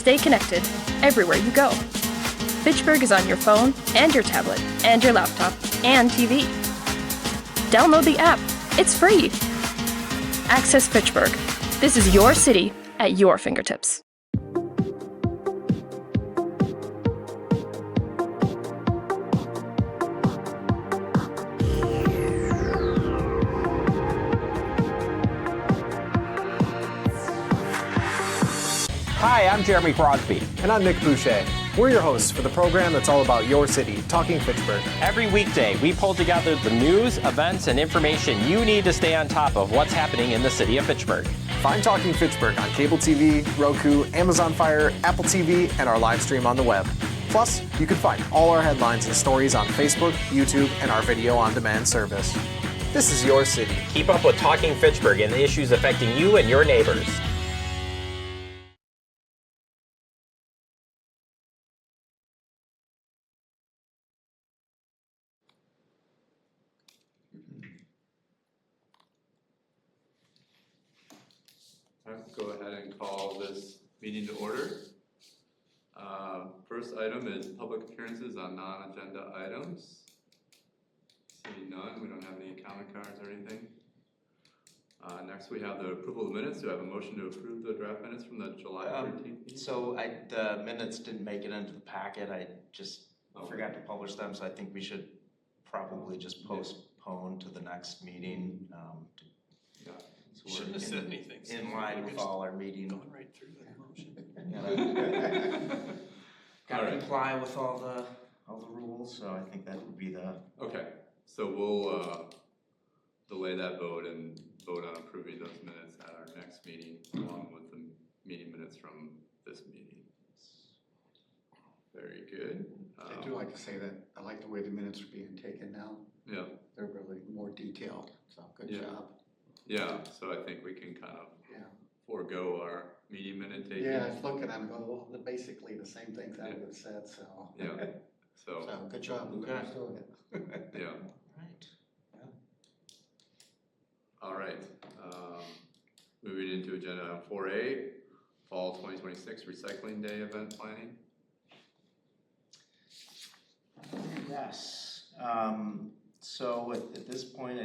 stay connected everywhere you go. Fitchburg is on your phone and your tablet and your laptop and TV. Download the app. It's free. Access Fitchburg. This is your city at your fingertips. Hi, I'm Jeremy Crosby. And I'm Nick Boucher. We're your hosts for the program that's all about your city, Talking Fitchburg. Every weekday, we pull together the news, events, and information you need to stay on top of what's happening in the city of Fitchburg. Find Talking Fitchburg on cable TV, Roku, Amazon Fire, Apple TV, and our live stream on the web. Plus, you can find all our headlines and stories on Facebook, YouTube, and our video on demand service. This is your city. Keep up with Talking Fitchburg and the issues affecting you and your neighbors. Go ahead and call this meeting to order. First item is public appearances on non-agenda items. Seeing none, we don't have any comment cards or anything. Next we have the approval of the minutes. Do I have a motion to approve the draft minutes from the July 13th meeting? So the minutes didn't make it into the packet. I just forgot to publish them, so I think we should probably just postpone to the next meeting. So shouldn't have said anything. In line with all our meeting. Going right through that motion. Gotta comply with all the rules, so I think that would be the. Okay, so we'll delay that vote and vote on approving those minutes at our next meeting, along with the meeting minutes from this meeting. Very good. I do like to say that I like the way the minutes are being taken now. Yeah. They're really more detailed, so good job. Yeah, so I think we can kind of forego our meeting minute taking. Yeah, I was looking at them and go, well, they're basically the same things I would have said, so. Yeah, so. So good job, Okay. doing it. Yeah. Right. All right, moving into agenda item 4A, Fall 2026 Recycling Day event planning. Yes. So at this point,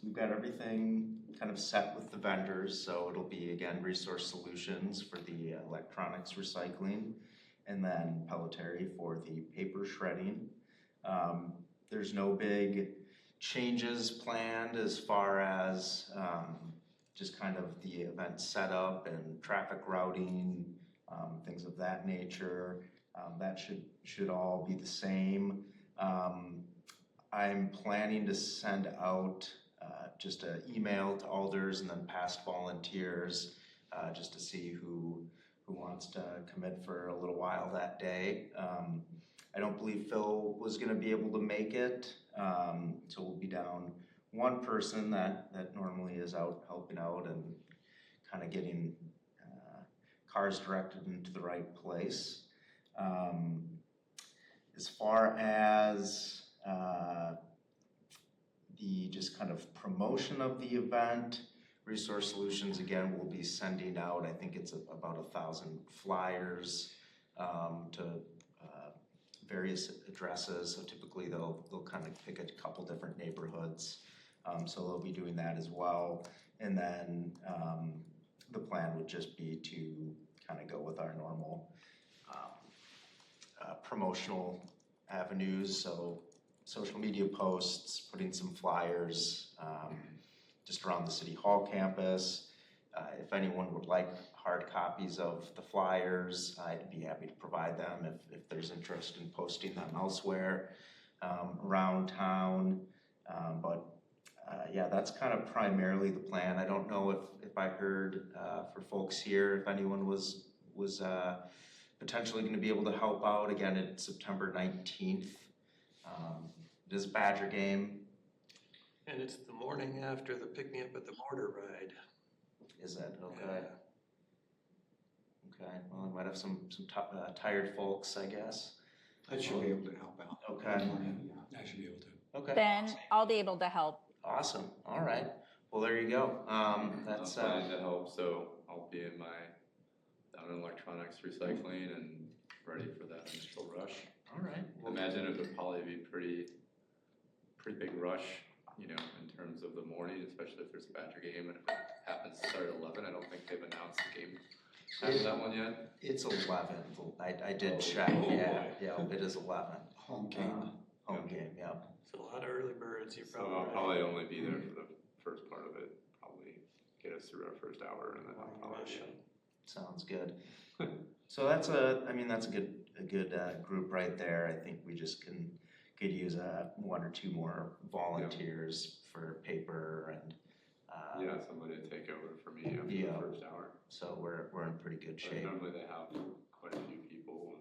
we've got everything kind of set with the vendors. So it'll be, again, Resource Solutions for the electronics recycling, and then Pelletary for the paper shredding. There's no big changes planned as far as just kind of the event setup and traffic routing, things of that nature. That should all be the same. I'm planning to send out just an email to alders and then past volunteers just to see who wants to commit for a little while that day. I don't believe Phil was going to be able to make it, so we'll be down one person that normally is out helping out and kind of getting cars directed into the right place. As far as the just kind of promotion of the event, Resource Solutions again will be sending out, I think it's about 1,000 flyers to various addresses. So typically they'll kind of pick a couple different neighborhoods. So they'll be doing that as well. And then the plan would just be to kind of go with our normal promotional avenues. So social media posts, putting some flyers just around the City Hall campus. If anyone would like hard copies of the flyers, I'd be happy to provide them if there's interest in posting them elsewhere around town. Yeah, that's kind of primarily the plan. I don't know if I heard for folks here, if anyone was potentially going to be able to help out. Again, it's September 19th. It is a Badger game. And it's the morning after the pick me up at the border ride. Is it? Okay. Yeah. Okay, well, I might have some tired folks, I guess. I should be able to help out. Okay. I should be able to. Okay. Then I'll be able to help. Awesome. All right. Well, there you go. That's I'm planning to help, so I'll be down on electronics recycling and ready for that initial rush. All right. Imagine it would probably be pretty big rush, you know, in terms of the morning, especially if there's a Badger game, and if it happens to start at 11, I don't think they've announced the game after that one yet. It's 11. I did check. Yeah, it is 11. Home game. Home game, yeah. So a lot of early birds, you're So I'll probably only be there for the first part of it, probably get us through our first hour, and then I'll probably be Sounds good. So that's a good group right there. I think we just could use one or two more volunteers for paper and somebody to take over for me after Yeah. the first hour. so we're in pretty good But shape. normally they have quite a few people.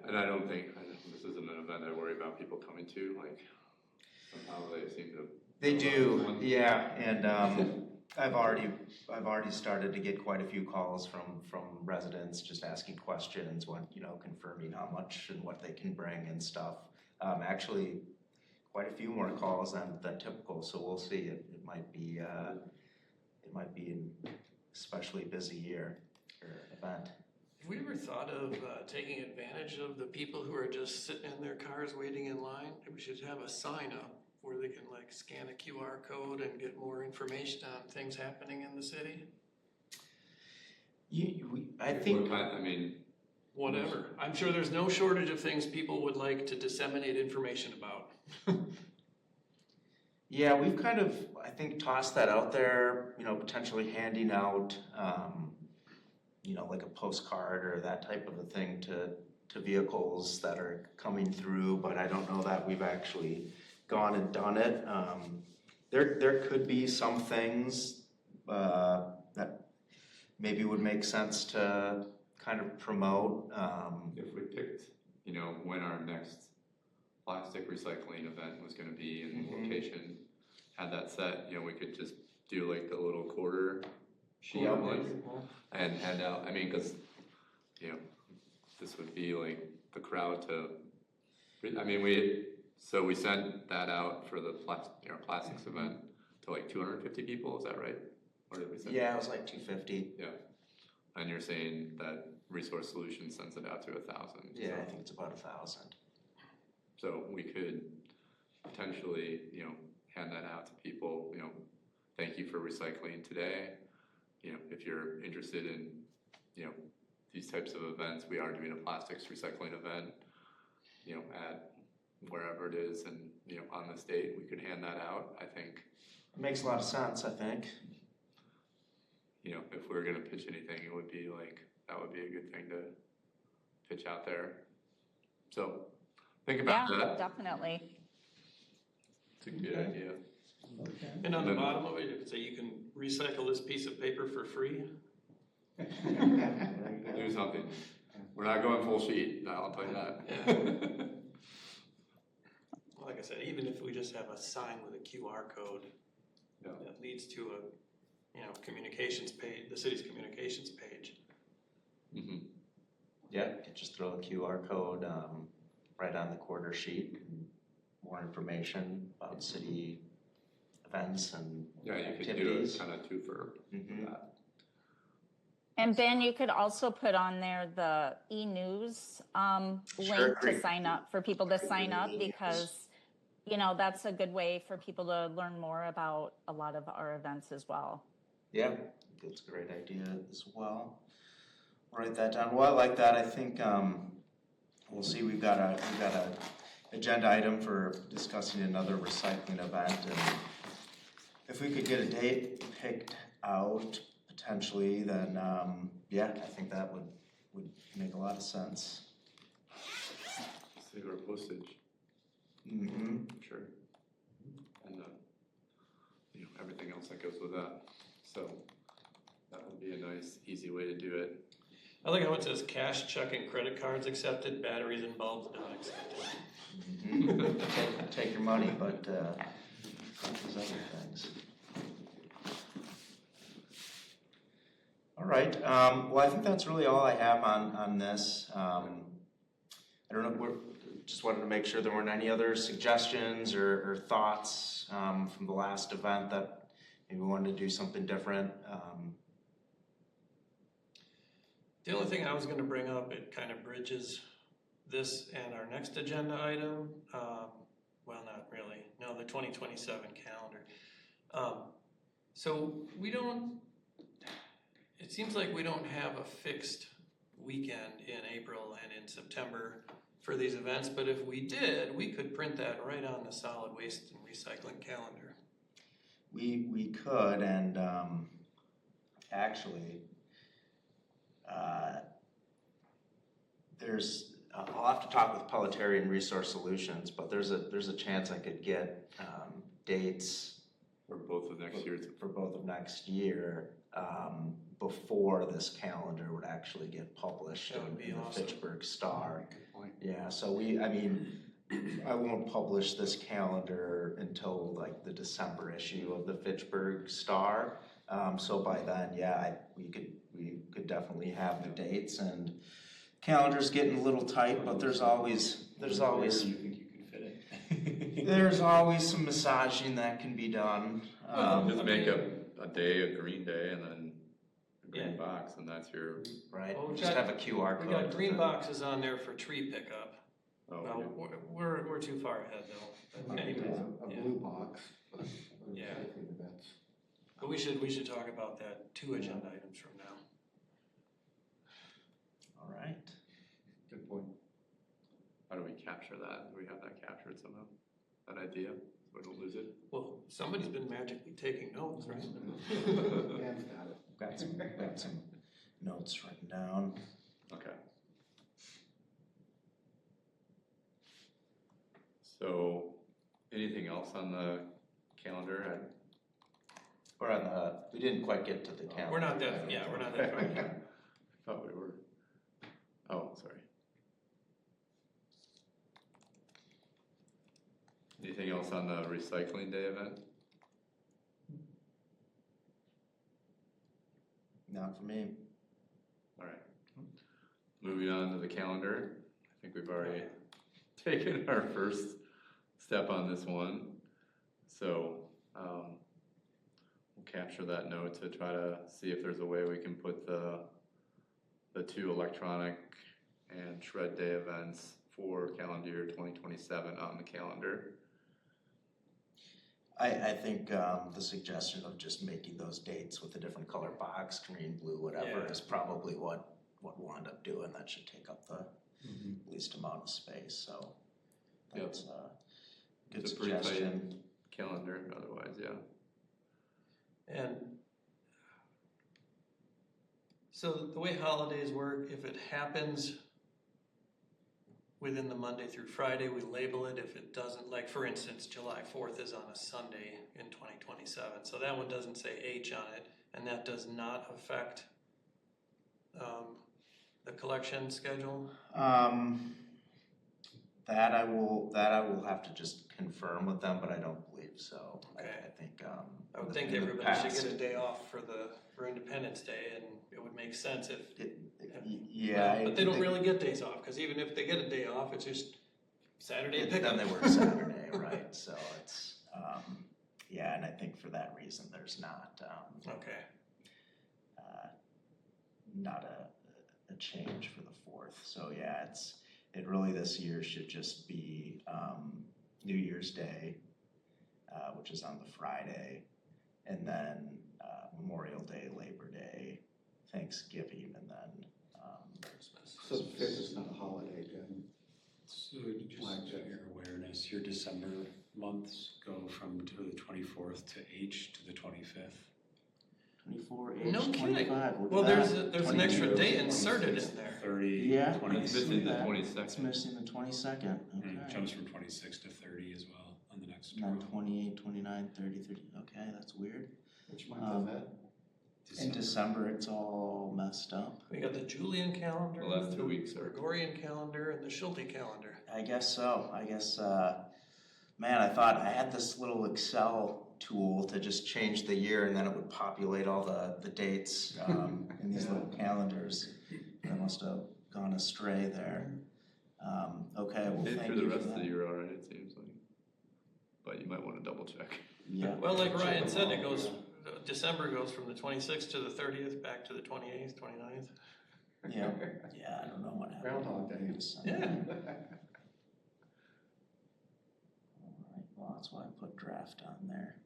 And I don't think, this isn't an event I worry about people coming to, like, somehow they seem to. They do, yeah, and I've already started to get quite a few calls from residents just asking questions, confirming how much and what they can bring and stuff. Actually, quite a few more calls than typical, so we'll see. It might be an especially busy year or event. Have we ever thought of taking advantage of the people who are just sitting in their cars waiting in line? We should have a sign up where they can like scan a QR code and get more information on things happening in the city? I think, Whatever. I'm sure there's no shortage of things people would like to disseminate information about. yeah, we've kind of, I think, tossed that out there, potentially handing out, like a postcard or that type of a thing to vehicles that are coming through, but I don't know that we've actually gone and done it. There could be some things that maybe would make sense to kind of promote. If we picked, when our next plastic recycling event was gonna be in the location, had that set, we could just do like the little quarter sheet one and hand out, cause, this would be like the crowd to, so we sent that out for the plastics event to like 250 people, is that right? Or did we send Yeah, it was like 250. Yeah, and you're saying that Resource Solutions sends it out to 1,000. Yeah, I think it's about 1,000. So we could potentially, hand that out to people, thank you for recycling today. If you're interested in, these types of events, we are doing a plastics recycling event, at wherever it is and, on this date, we could hand that out, I think. It makes a lot of sense, I think. If we were gonna pitch anything, it would be like, that would be a good thing to pitch out there. So, think about Yeah, that. definitely. It's a good idea. And on the bottom of it, it would say you can recycle this piece of paper for free. Do something. We're not going full sheet, I'll tell you that. Like I said, even if we just have a sign with a QR code that leads to a, communications page, the city's communications page. Mhm. Yeah, you could just throw a QR code right on the quarter sheet. And more information about city events and Yeah, you could do activities. it kind of two for that. And Ben, you could also put on there the e-news link to sign up, for people to sign up, because, that's a good way for people to learn more about a lot of our events as well. Yeah, that's a great idea as well. Write that down. Well, I like that. I think we'll see. We've got a agenda item for discussing another recycling event, and if we could get a date picked out potentially, then I think that would make a lot of sense. Save our postage. Mm-hmm. Sure. And, everything else that goes with that. So that would be a nice, easy way to do it. I like how it says cash, check, and credit cards accepted, batteries and bulbs not accepted. Mm-hmm. Take your money, but those other things. All right. Well, I think that's really all I have on this. I don't know. Just wanted to make sure there weren't any other suggestions or thoughts from the last event that maybe we wanted to do something different. The only thing I was gonna bring up, it kind of bridges this and our next agenda item. Well, not really. No, the 2027 calendar. So we don't, it seems like we don't have a fixed weekend in April and in September for these events, but if we did, we could print that right on the solid waste and recycling calendar. We could, and actually, I'll have to talk with Pelletarian Resource Solutions, but there's a chance I could get dates For both of next year's. for both of next year before this calendar would actually get published That would be in the awesome. Fitchburg Star. Good point. Yeah, so I won't publish this calendar until like the December issue of the Fitchburg Star. So by then, yeah, we could definitely have the dates, and calendar's getting a little tight, but there's always Where do you think you can fit it? there's always some massaging that can be done. Just make a day, a green day, and then a green Yeah. box, and that's your, Right, Well, we just got- have a QR code. We got green boxes on there for tree pickup. oh, No, yeah. we're too far ahead though. But anyways, A yeah. blue box, but Yeah. that's. But we should talk about that 2 agenda items from now. All right. Good point. How do we capture that? Do we have that captured somehow? That idea, so we don't lose it? Well, somebody's been magically taking notes, right? Dan's got it. Got some notes written down. Okay. So, anything else on the calendar? We didn't quite get to the calendar. We're not that, yeah, we're not that far yet. I thought we were. Oh, sorry. Anything else on the recycling day event? Not for me. All right. Moving on to the calendar. I think we've already taken our first step on this one. So we'll capture that note to try to see if there's a way we can put the 2 electronic and shred day events for calendar year 2027 on the calendar. I think the suggestion of just making those dates with a different color box, green, blue, whatever, Yeah. is probably what we'll end up doing. That should take up the least amount of space, so that's a good It's a pretty tight suggestion. calendar, otherwise, yeah. And so the way holidays work, if it happens within the Monday through Friday, we label it. If it doesn't, like for instance, July 4th is on a Sunday in 2027. So that one doesn't say H on it, and that does not affect the collection schedule. That I will have to just confirm with them, but I don't believe so. Okay. I think I would in think the everybody past- should get a day off for Independence Day, and it would make sense if. Yeah. But they don't really get days off, because even if they get a day off, it's just Saturday pickup. Then they work Saturday, right? So it's yeah, and I think for that reason, there's not Okay. not a change for the 4th. So yeah, it really this year should just be New Year's Day, which is on the Friday, and then Memorial Day, Labor Day, Thanksgiving, and then Christmas. So the 5th is not a holiday, then? So just for your awareness, your December months go from to the 24th to H to the 25th. 24, No 8, kidding. 25. Look Well, at there's that. an extra 22. day inserted in there. 30, Yeah. 26, It's missing the that. 22nd. It's missing the 22nd. and it Okay. jumps from 26 to 30 as well on the next And then row. 28, 29, 30, 30. Okay, that's weird. Which month is that? In December, it's all messed up. We got the Julian calendar, The last 2 the weeks are. Gregorian calendar, and the Schulte calendar. I guess so. I guess, man, I thought I had this little Excel tool to just change the year, and then it would populate all the dates in these little calendars. I must have gone astray there. Okay, well, Did thank through the you for rest of the that. year already, it seems like. But you might want to double check. Yeah. Well, like Ryan said, December goes from the 26th to the 30th, back to the 28th, 29th. Yeah, yeah, I don't know what happened. Groundhog Day. Yeah. Alright, well, that's why I put draft on there.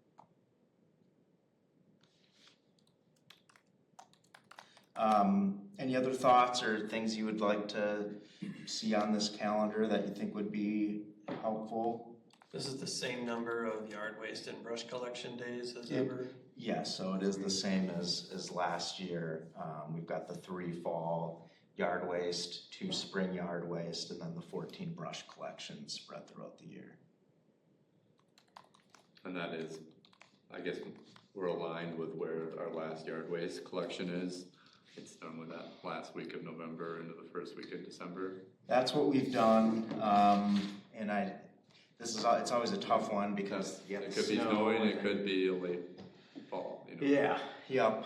Any other thoughts or things you would like to see on this calendar that you think would be helpful? This is the same number of yard waste and brush collection days as Yep. ever? Yes, so it is the same as last year. We've got the 3 fall yard waste, 2 spring yard waste, and then the 14 brush collections spread throughout the year. And that is, I guess, we're aligned with where our last yard waste collection is. It's done with that last week of November into the first week of December. That's what we've done, and it's always a tough one because you have It the could be snow snowing, and it could be a late fall, you know. Yeah, yep,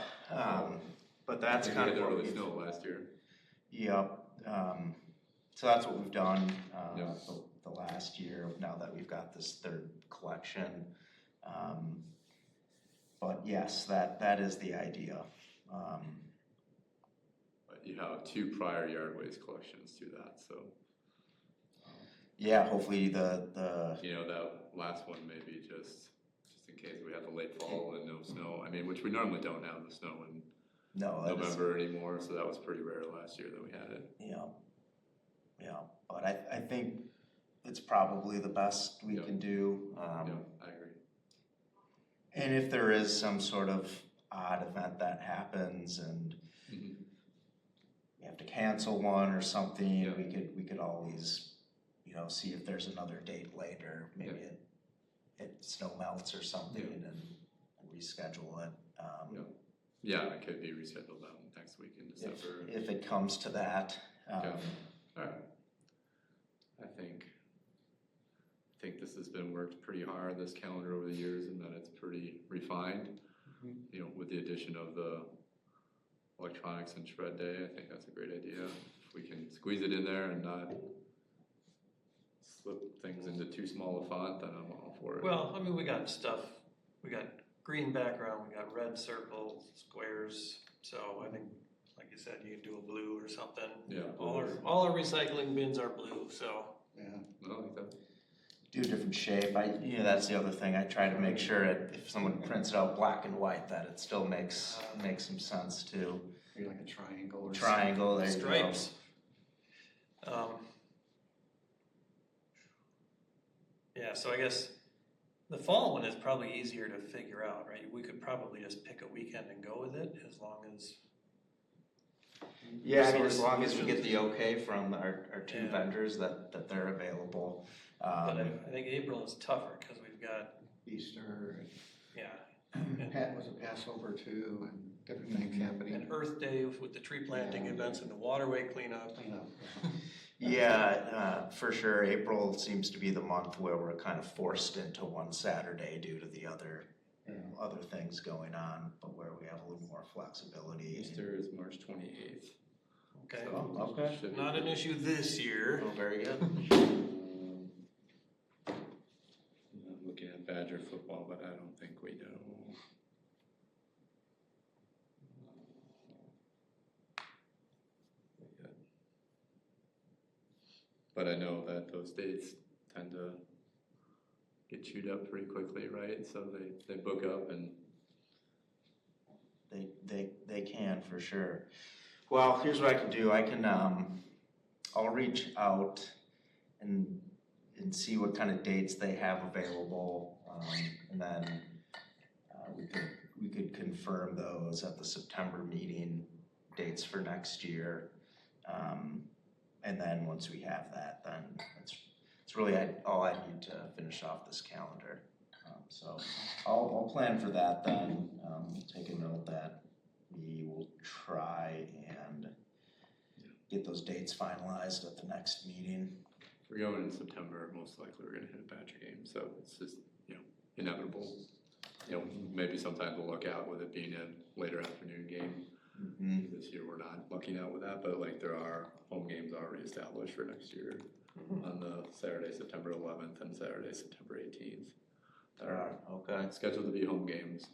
but that's We kind had of the what early we've, snow last year. yep, so that's what we've done, Yeah. the last year, now that we've got this 3rd collection. But yes, that is the idea. But you have 2 prior yard waste collections to that, so. Yeah, hopefully the, You know, that last one maybe just in case we have a late fall and no snow. I mean, which we normally don't have the snow in no, that is, November anymore, so that was pretty rare last year that we had it. yeah, but I think it's probably the best we can do. Yeah, I agree. And if there is some sort of odd event that happens and Mhm. we have to cancel one or something, Yeah. we could always, see if there's another date later, maybe it snow melts or something and reschedule it. Yeah, it could be rescheduled out next week in December. If it comes to that. Okay. All right. I think this has been worked pretty hard, this calendar over the years, and that it's pretty refined. You know, with the addition of the electronics and shred day, I think that's a great idea. If we can squeeze it in there and not slip things into too small a font, then I'm all for it. Well, I mean, we got green background, we got red circles, squares, so I think, like you said, you can do a blue or something. Yeah. All our recycling bins are blue, so. Yeah. I like that. Do a different shape. That's the other thing. I try to make sure if someone prints it out black and white, that it still makes some sense too. Maybe like a triangle or Triangle, there you go. Stripes. Yeah, so I guess the fall one is probably easier to figure out, right? We could probably just pick a weekend and go with it as long as. Yeah, I mean, as long as we get the okay from our 2 vendors that they're available. But I think April is tougher because we've got, Easter yeah. and was a Passover too, and different things happening. And Earth Day with the tree planting events and the waterway cleanup. Yeah, for sure. April seems to be the month where we're kind of forced into one Saturday due to the other things going on, but where we have a little more flexibility. Easter is March 28th. Okay. Oh, okay. Should be Not an issue this year. Oh, very good. I'm looking at Badger football, but I don't think we do. But I know that those dates tend to get chewed up pretty quickly, right? So they book up and. They can for sure. Well, here's what I can do. I can I'll reach out and see what kind of dates they have available, and then we could confirm those at the September meeting, dates for next year. And then once we have that, then it's really all I need to finish off this calendar. So I'll plan for that then. Take a note that we will try and get those dates finalized at the next meeting. If we're going in September, most likely we're gonna hit a Badger game, so it's just, inevitable. Maybe sometimes we'll look out with it being a later afternoon game. Mm-hmm. This year we're not looking out with that, but there are home games already established for next year on the Saturday, September 11th and Saturday, September 18th. That are Okay. scheduled to be home games.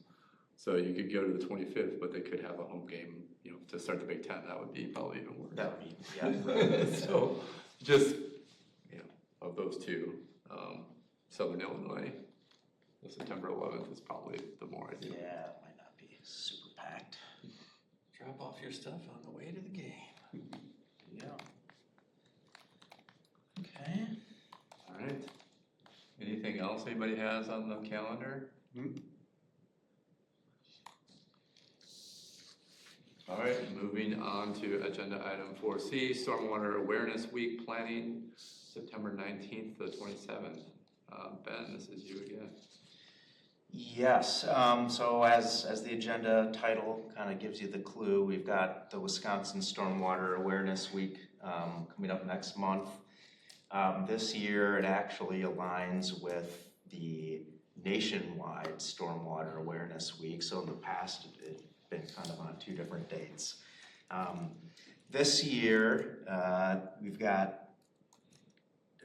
So you could go to the 25th, but they could have a home game, you know, to start the Big Ten. That would be probably even worse. That would be, yeah. So just, you know, of those two, Southern Illinois, the September 11th is probably the more ideal. Yeah, it might not be super packed. Drop off your stuff on the way to the game. Yeah. Okay. All right. Anything else anybody has on the calendar? All right, moving on to agenda item 4C, Stormwater Awareness Week planning, September 19th to the 27th. Ben, this is you again. Yes, so as the agenda title kind of gives you the clue, we've got the Wisconsin Stormwater Awareness Week coming up next month. This year it actually aligns with the nationwide Stormwater Awareness Week, so in the past it's been kind of on two different dates. This year we've got,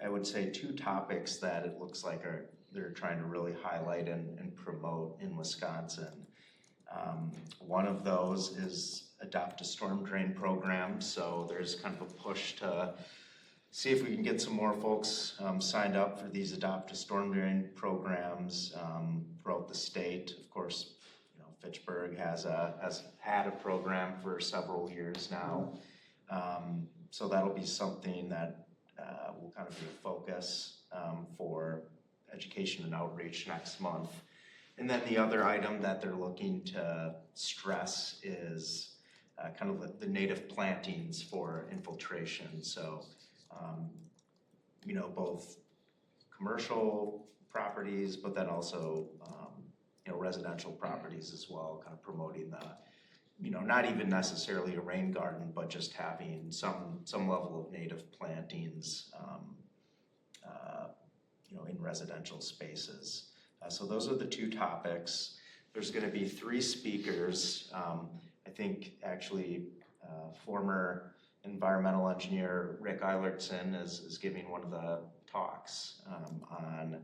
I would say, two topics that it looks like they're trying to really highlight and promote in Wisconsin. One of those is Adopt a Storm Drain program, so there's kind of a push to see if we can get some more folks signed up for these Adopt a Storm Drain programs throughout the state. Of course, you know, Fitchburg has had a program for several years now, so that'll be something that will kind of be a focus for education and outreach next month. And then the other item that they're looking to stress is kind of the native plantings for infiltration. So, you know, both commercial properties, but then also, you know, residential properties as well, kind of promoting the, you know, not even necessarily a rain garden, but just having some level of native plantings, you know, in residential spaces. So those are the two topics. There's going to be 3 speakers. I think actually former environmental engineer Rick Eilertson is giving one of the talks on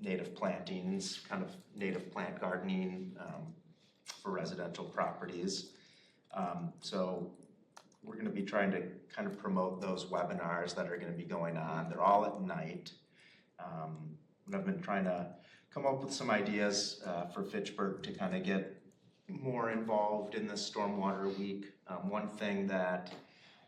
native plantings, kind of native plant gardening for residential properties. So we're going to be trying to kind of promote those webinars that are going to be going on. They're all at night. And I've been trying to come up with some ideas for Fitchburg to kind of get more involved in this Stormwater Week. One thing that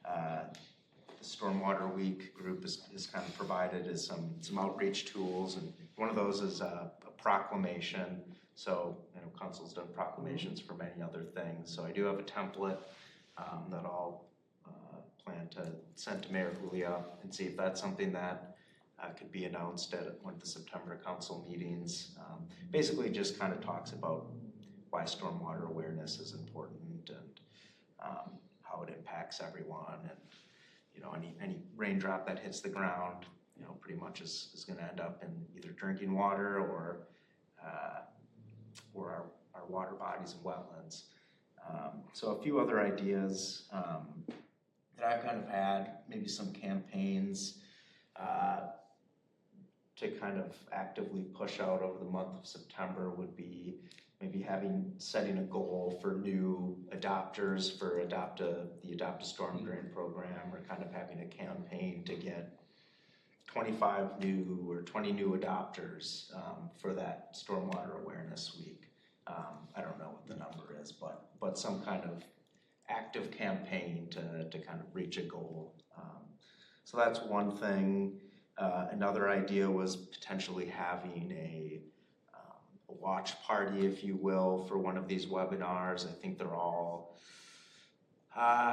the Stormwater Week group is kind of provided is some outreach tools, and one of those is a proclamation. So, you know, council's done proclamations for many other things. So I do have a template that I'll plan to send to Mayor Julia and see if that's something that could be announced at one of the September council meetings. Basically just kind of talks about why stormwater awareness is important and how it impacts everyone. And, you know, any raindrop that hits the ground, you know, pretty much is going to end up in either drinking water or our water bodies and wetlands. So a few other ideas that I've kind of had, maybe some campaigns to kind of actively push out over the month of September would be maybe setting a goal for new adopters for the Adopt a Storm Drain program, or kind of having a campaign to get 25 new or 20 new adopters for that Stormwater Awareness Week. I don't know what the number is, but some kind of active campaign to kind of reach a goal. So that's one thing. Another idea was potentially having a watch party, if you will, for one of these webinars. I think they're all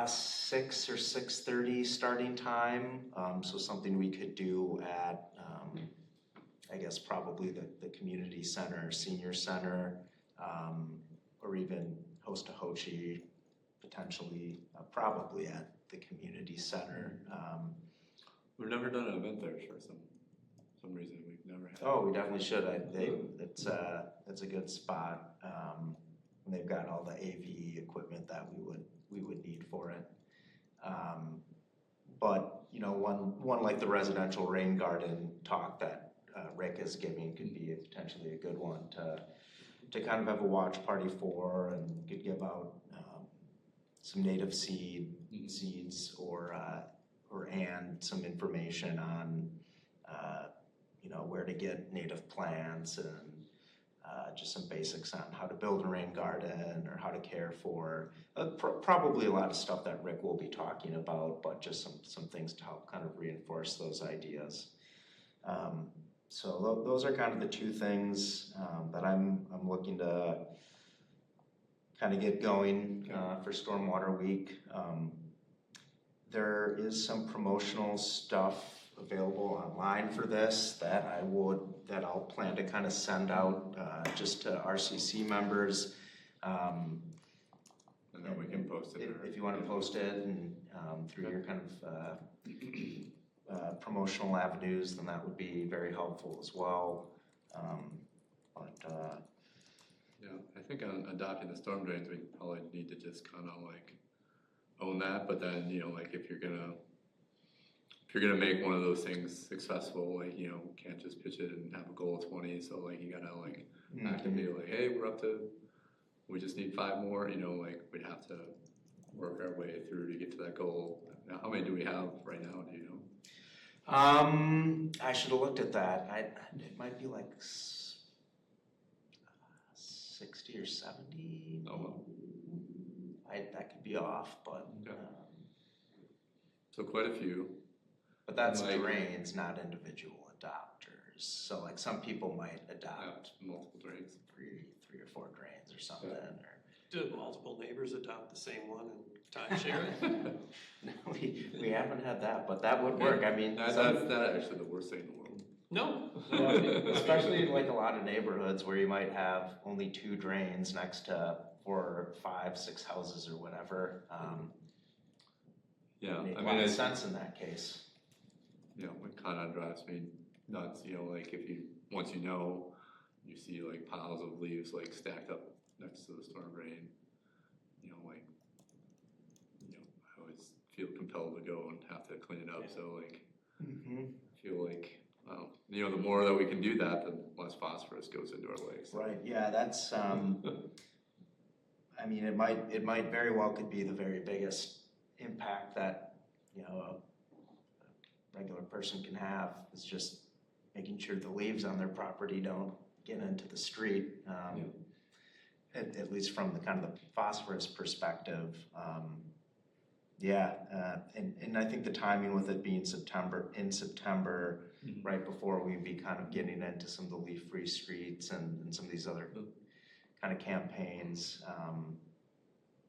6 or 6:30 starting time. So something we could do at, I guess probably the community center, senior center, or even host a hochi, potentially, probably at the community center. We've never done an event there for some reason. We've never had. Oh, we definitely should. It's a good spot. And they've got all the AV equipment that we would need for it. But you know, one like the residential rain garden talk that Rick is giving could be potentially a good one to to kind of have a watch party for, and could give out some native seeds and some information on where to get native plants and just some basics on how to build a rain garden or how to care for probably a lot of stuff that Rick will be talking about, but just some things to help kind of reinforce those ideas. So those are kind of the two things that I'm looking to kind of get going for Stormwater Week. There is some promotional stuff available online for this that I'll plan to kind of send out just to RCC members. And then we can post it. If you want to post it and through your kind of promotional avenues, then that would be very helpful as well. Yeah, I think on adopting the storm drains, we probably need to just kind of like own that, but then, like if you're gonna make one of those things successful, like, can't just pitch it and have a goal of 20, so like you gotta like actively like, hey, we just need 5 more, like we'd have to work our way through to get to that goal. Now, how many do we have right now, do you know? I should have looked at that. It might be like 60 or 70. Oh, well. That could be off, but Okay. So quite a few. But that's drains, not individual adopters. So like some people might adopt multiple drains, three or 4 drains or something. Okay. Or Do multiple neighbors adopt the same one and timeshare it? no, we haven't had that, but that would work. I mean, that's actually the worst thing in the world. No. Especially in like a lot of neighborhoods where you might have only 2 drains next to 4, 5, 6 houses or whatever. Yeah, Make I a mean, lot of sense in that case. It kind of drives me nuts, like if once you see like piles of leaves like stacked up next to the storm drain, I always feel compelled to go and have to clean it up. So like, I feel like, the more that we can do that, the less phosphorus goes into our lakes. Right, yeah, that's, I mean, it might very well could be the very biggest impact that, a regular person can have, is just making sure the leaves on their property don't get into the street. At least from the kind of the phosphorus perspective. And I think the timing with it being September, right before we'd be kind of getting into some of the leaf-free streets and some of these other kind of campaigns,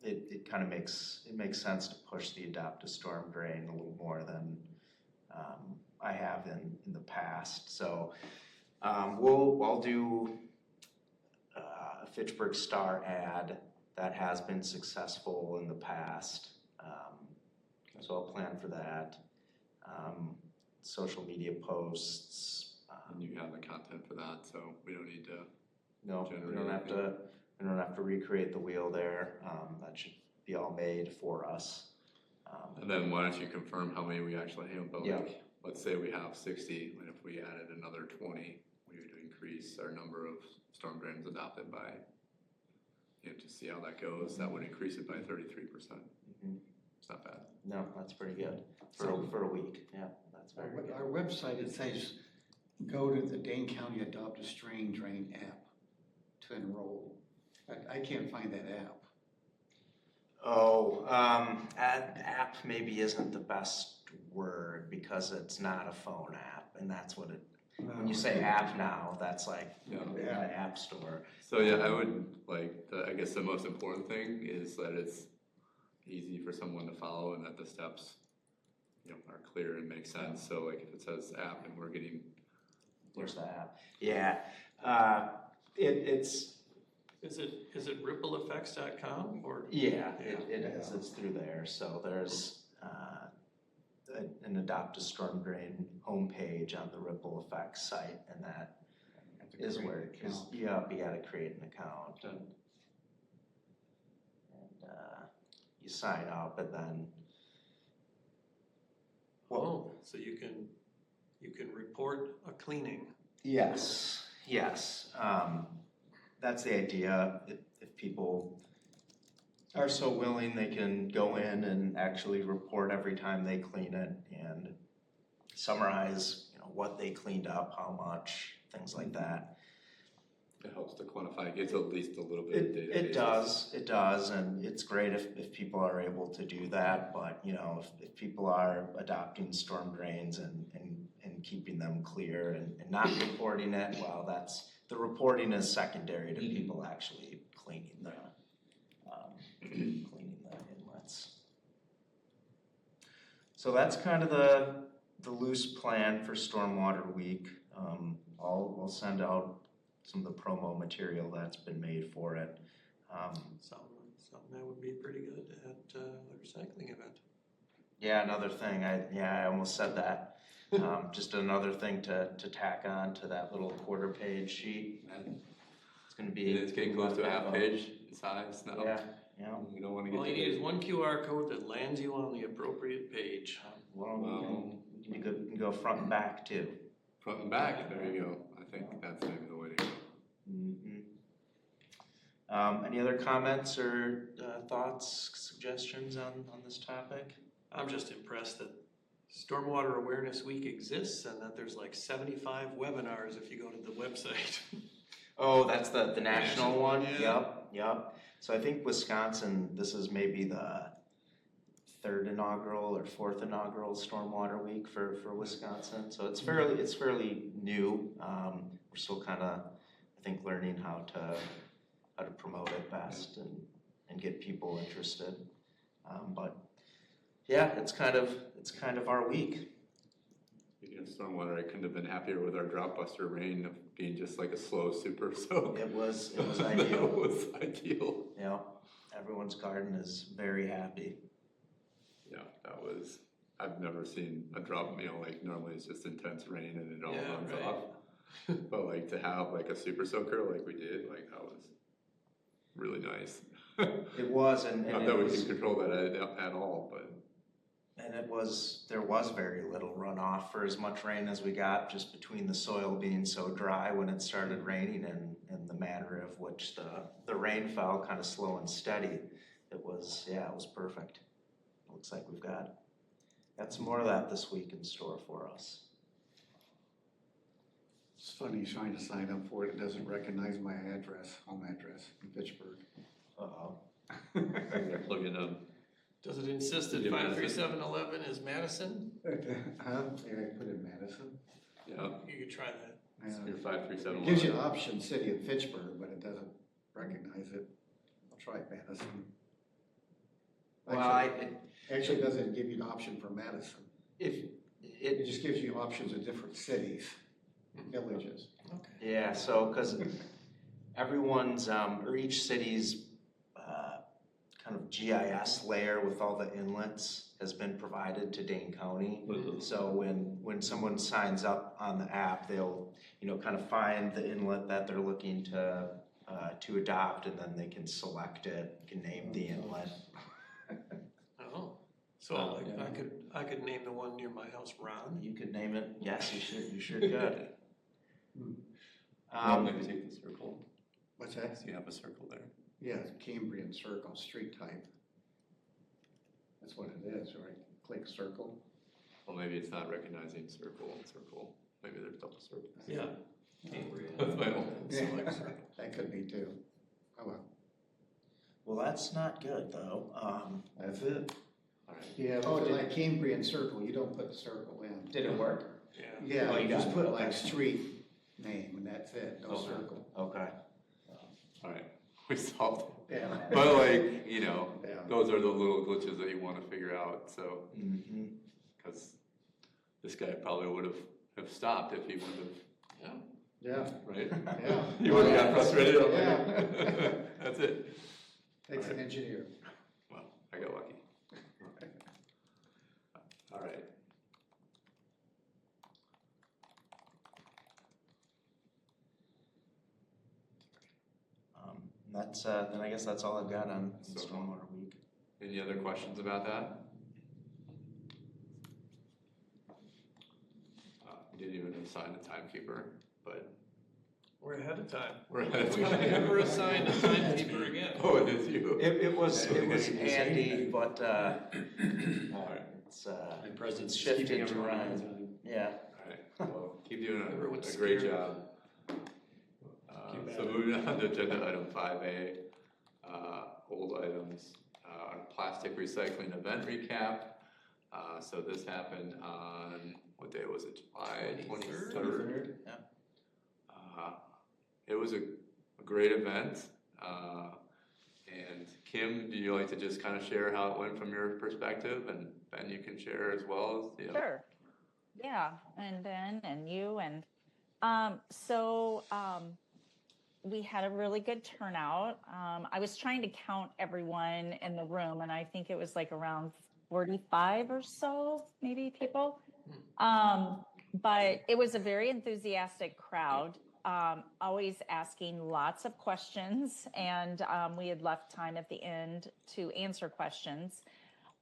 it kind of makes sense to push the Adopt a Storm Drain a little more than I have in the past. So I'll do a Fitchburg Star ad that has been successful in the past. So I'll plan for that. Social media posts. And you have the content for that, so we don't need to. No, we don't have to recreate the wheel there. That should be all made for us. And then why don't you confirm how many we actually have? But Yeah. like, let's say we have 60, and if we added another 20, we would increase our number of storm drains adopted by, to see how that goes. That would increase it by 33%. It's not bad. No, that's pretty good for a week. Yeah, that's very good. Our website, it says, go to the Dane County Adopt a Storm Drain app to enroll. I can't find that app. App maybe isn't the best word because it's not a phone app, and that's what it. When you say app now, that's like the app store. So yeah, I would I guess the most important thing is that it's easy for someone to follow and that the steps, are clear and make sense. So like if it says app and we're getting. Where's the app? Yeah, it's. Is it rippleeffects.com or? Yeah, it is. It's through there. So there's an Adopt a Storm Drain homepage on the Ripple Effects site, and that is where it is. Yeah, you got to create an account, and you sign up, and then. So you can that's the idea. If people are so willing, they can go in and actually report every time they clean it and summarize, what they cleaned up, how much, things like that. It helps to quantify, it gives at least a little bit of data. It does, and it's great if people are able to do that, but if people are adopting storm drains and keeping them clear and not reporting it, well, the reporting is secondary to people actually cleaning the inlets. So that's kind of the loose plan for Stormwater Week. I'll send out some of the promo material that's been made for it. Something that would be pretty good at the recycling event. Yeah, another thing, I almost said that. Just another thing to tack on to that little quarter page sheet. It's gonna be. It's getting close to a half page size now. Yeah. We don't want to get. All you need is one QR code that lands you on the appropriate page. Well, you can go front and back too. Front and back, there you go. I think that's maybe the way to go. Any other comments or thoughts, suggestions on this topic? I'm just impressed that Stormwater Awareness Week exists and that there's like 75 webinars if you go to the website. Oh, that's the national one? Yeah. Yep. So I think Wisconsin, this is maybe the third inaugural or fourth inaugural Stormwater Week for Wisconsin. So it's fairly new. We're still kind of, I think, learning how to promote it best and get people interested. But yeah, it's kind of our week. Speaking of stormwater, I couldn't have been happier with our drought-buster rain of being just like a slow super soak. It was ideal. It was ideal. Yeah, everyone's garden is very happy. Yeah, I've never seen a drought, like normally it's just intense rain and it all runs off. But like to have like a super soaker like we did, like that was really nice. It was, and not that we can control that at all, but. And there was very little runoff for as much rain as we got, just between the soil being so dry when it started raining and the manner of which the rain fell, kind of slow and steady. It was perfect. Looks like we've got some more of that this week in store for us. It's funny trying to sign up for it. It doesn't recognize my home address in Fitchburg. Uh-oh. Plug it in. Does it insist that 53711 is Madison? Huh? Yeah, I put in Madison. Yeah. You could try that. Yeah. Your 537. It gives you an option, city of Fitchburg, but it doesn't recognize it. I'll try Madison. Well, Actually, it doesn't give you an option for Madison. It just gives you options of different cities, villages. Okay. Yeah, so because everyone's or each city's kind of GIS layer with all the inlets has been provided to Dane County. So when someone signs up on the app, they'll kind of find the inlet that they're looking to adopt, and then they can select it, can name the inlet. Oh, so I could name the one near my house Ron. You could name it. Yes, you sure could. Maybe take the circle. What's that? So you have a circle there. Yeah, it's Cambrian circle, street type. That's what it is, right? Click circle. Well, maybe it's not recognizing circle. Maybe there's double circles. Yeah. That's my own. Yeah, that could be too. Oh well. Well, that's not good though. That's it. All right. Yeah. Oh, like Cambrian circle, you don't put the circle in. Did it work? Yeah. Oh, Yeah, you got just it. put Okay. like street name and that's it, no Okay. circle. Okay. All right. We solved it. Yeah. But like, Yeah. those are the little glitches that you want to figure out. So, Mm-hmm. because this guy probably would have stopped if he would have, Yeah. right? Yeah. He would have got frustrated. I'm Yeah. like, that's it. Takes an engineer. Well, I got lucky. All right. That's then I guess that's all I've got on So- Stormwater Week. Any other questions about that? We didn't even assign a timekeeper, but We're ahead of time. We're ahead of We should time. never assign a timekeeper again. Oh, it is you. It was Yeah, Andy, but it's And President's shifted keeping to everyone on Ryan. time. Yeah. Alright, well, keep doing Everyone's a great scared. job. Keep So at it. moving on to agenda item 5A, old items, plastic recycling event recap. So this happened on, what day was it, July 23rd? Yeah. It was a great event. And Kim, do you like to just kind of share how it went from your perspective? And Ben, you can share as well. You know. Sure. Yeah, and Ben and you and we had a really good turnout. I was trying to count everyone in the room, and I think it was like around 45 or so, maybe people. But it was a very enthusiastic crowd, always asking lots of questions, and we had left time at the end to answer questions.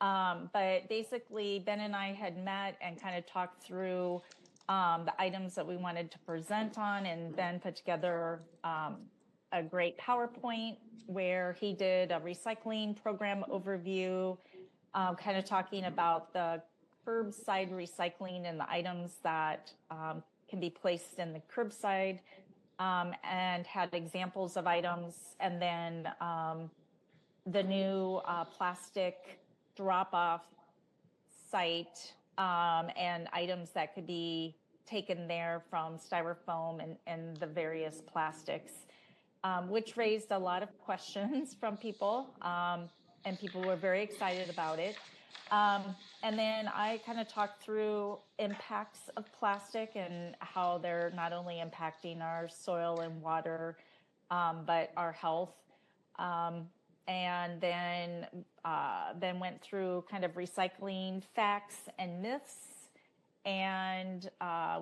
But basically, Ben and I had met and kind of talked through the items that we wanted to present on, and Ben put together a great PowerPoint where he did a recycling program overview, kind of talking about the curbside recycling and the items that can be placed in the curbside, and had examples of items, and then the new plastic drop-off site and items that could be taken there from styrofoam and the various plastics, which raised a lot of questions from people, and people were very excited about it. And then I kind of talked through impacts of plastic and how they're not only impacting our soil and water, but our health. And then went through kind of recycling facts and myths. And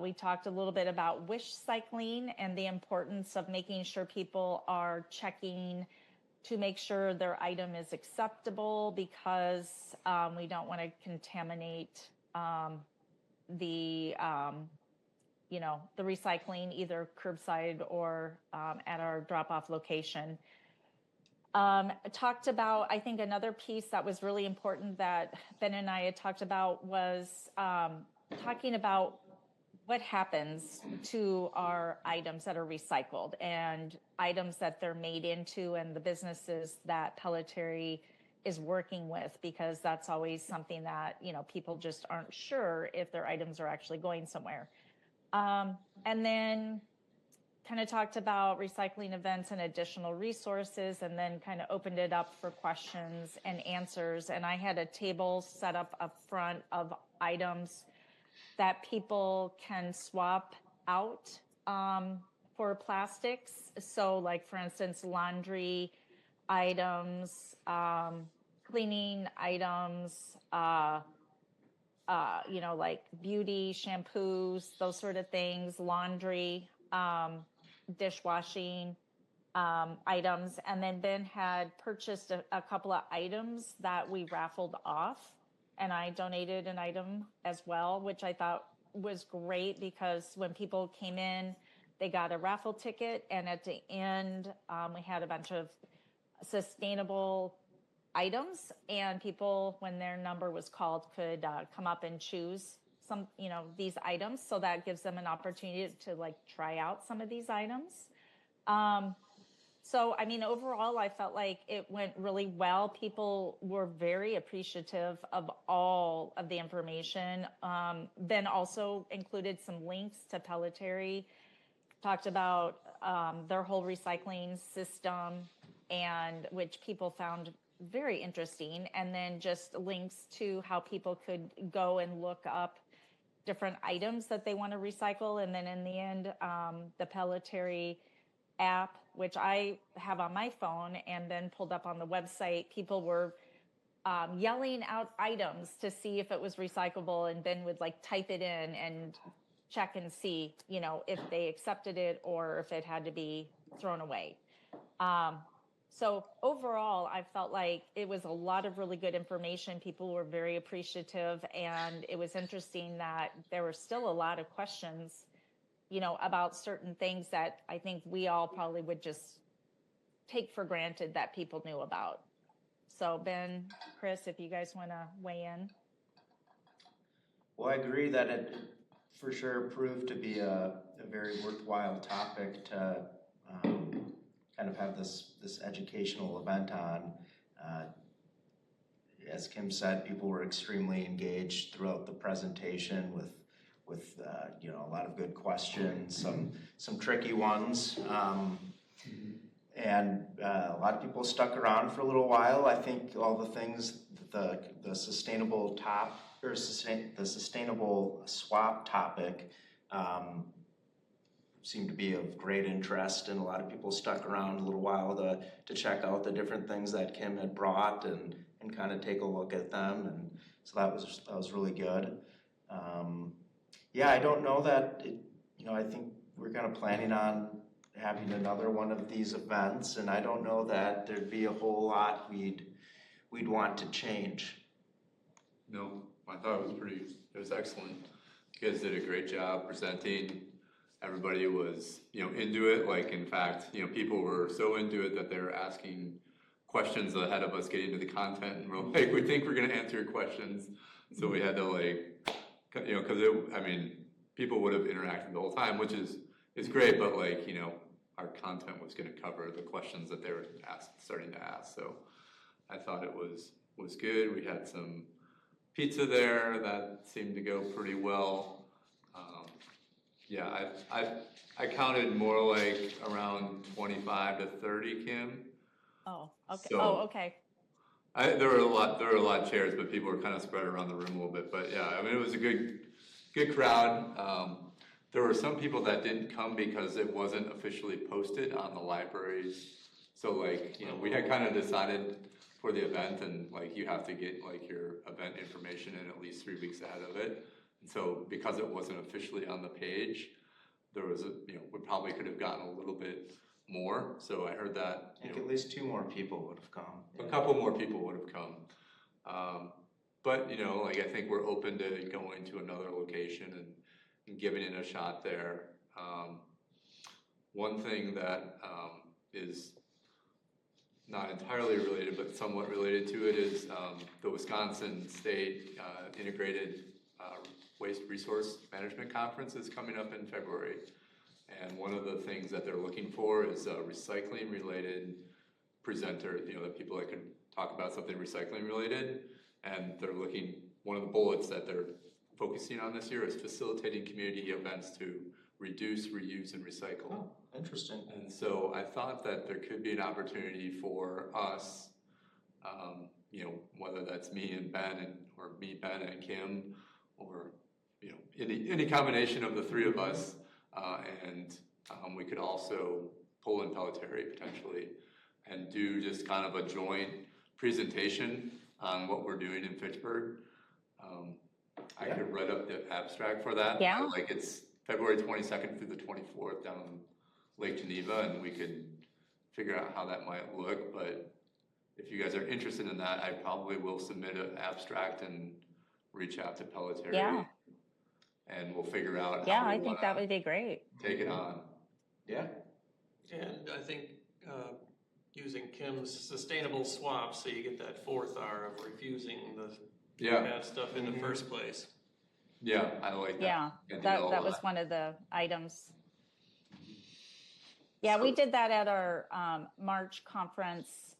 we talked a little bit about wish cycling and the importance of making sure people are checking to make sure their item is acceptable, because we don't want to contaminate the recycling, either curbside or at our drop-off location. Talked about, I think another piece that was really important that Ben and I had talked about was talking about what happens to our items that are recycled and items that they're made into, and the businesses that Pelletary is working with, because that's always something that, people just aren't sure if their items are actually going somewhere. And then kind of talked about recycling events and additional resources, and then kind of opened it up for questions and answers. And I had a table set up front of items that people can swap out for plastics. So like, for instance, laundry items, cleaning items, like beauty, shampoos, those sort of things, laundry, dishwashing items. And then Ben had purchased a couple of items that we raffled off, and I donated an item as well, which I thought was great, because when people came in, they got a raffle ticket, and at the end, we had a bunch of sustainable items, and people, when their number was called, could come up and choose some, these items. So that gives them an opportunity to try out some of these items. So, overall, I felt like it went really well. People were very appreciative of all of the information. Ben also included some links to Pelletary, talked about their whole recycling system, and which people found very interesting. And then just links to how people could go and look up different items that they want to recycle. And then in the end, the Pelletary app, which I have on my phone and then pulled up on the website, people were yelling out items to see if it was recyclable, and Ben would type it in and check and see, if they accepted it or if it had to be thrown away. So overall, I felt like it was a lot of really good information. People were very appreciative, and it was interesting that there were still a lot of questions, you know, about certain things that I think we all probably would just take for granted that people knew about. So Ben, Chris, if you guys want to weigh in. Well, I agree that it for sure proved to be a very worthwhile topic to kind of have this educational event on. As Kim said, people were extremely engaged throughout the presentation with you know, a lot of good questions, some tricky ones, and a lot of people stuck around for a little while. I think all the things, the sustainable the sustainable swap topic seemed to be of great interest, and a lot of people stuck around a little while to check out the different things that Kim had brought and kind of take a look at them, and so that was really good. Yeah, I don't know that you know, I think we're kind of planning on having another one of these events, and I don't know that there'd be a whole lot we'd want to change. No, I thought it was excellent. You guys did a great job presenting. Everybody was, you know, into it. Like, in fact, you know, people were so into it that they were asking questions ahead of us getting to the content, and we're like, we think we're gonna answer your questions. So we had to, like, you know, because I mean, people would have interacted the whole time, which is great, but, like, you know, our content was gonna cover the questions that they were starting to ask. So I thought it was good. We had some pizza there that seemed to go pretty well. Yeah, I counted more like around 25 to 30, Kim. Oh, okay. So, oh, okay. There were a lot of chairs, but people were kind of spread around the room a little bit. But yeah, I mean, it was a good crowd. There were some people that didn't come because it wasn't officially posted on the libraries. So, like, you know, we had kind of decided for the event, and like, you have to get like your event information in at least 3 weeks ahead of it. And so, because it wasn't officially on the page, there was you know, we probably could have gotten a little bit more. So I heard that, I think at least 2 more people would have come. A couple more people would have come. But, you know, like, I think we're open to going to another location and giving it a shot there. One thing that is not entirely related, but somewhat related to it, is the Wisconsin State Integrated Waste Resource Management Conference is coming up in February. And one of the things that they're looking for is a recycling related presenter, you know, the people that can talk about something recycling related. And they're looking, one of the bullets that they're focusing on this year is facilitating community events to reduce, reuse, and recycle. Oh, interesting. And so I thought that there could be an opportunity for us, you know, whether that's me and Ben, or me, Ben, and Kim, or, you know, any combination of the 3 of us, and we could also pull in Pelletieri potentially and do just kind of a joint presentation on what we're doing in Fitchburg. I could write up the abstract for that. Yeah. Like, it's February 22nd through the 24th down in Lake Geneva, and we could figure out how that might look. But if you guys are interested in that, I probably will submit an abstract and reach out to Pelletieri. Yeah. And we'll figure out Yeah, how we I think that would be great. take it on. Yeah. And I think using Kim's sustainable swap, so you get that 4th R of refusing the bad stuff in the first place. Yeah, I like that. Yeah, Good that deal. was one of the items. Yeah, we did that at our March conference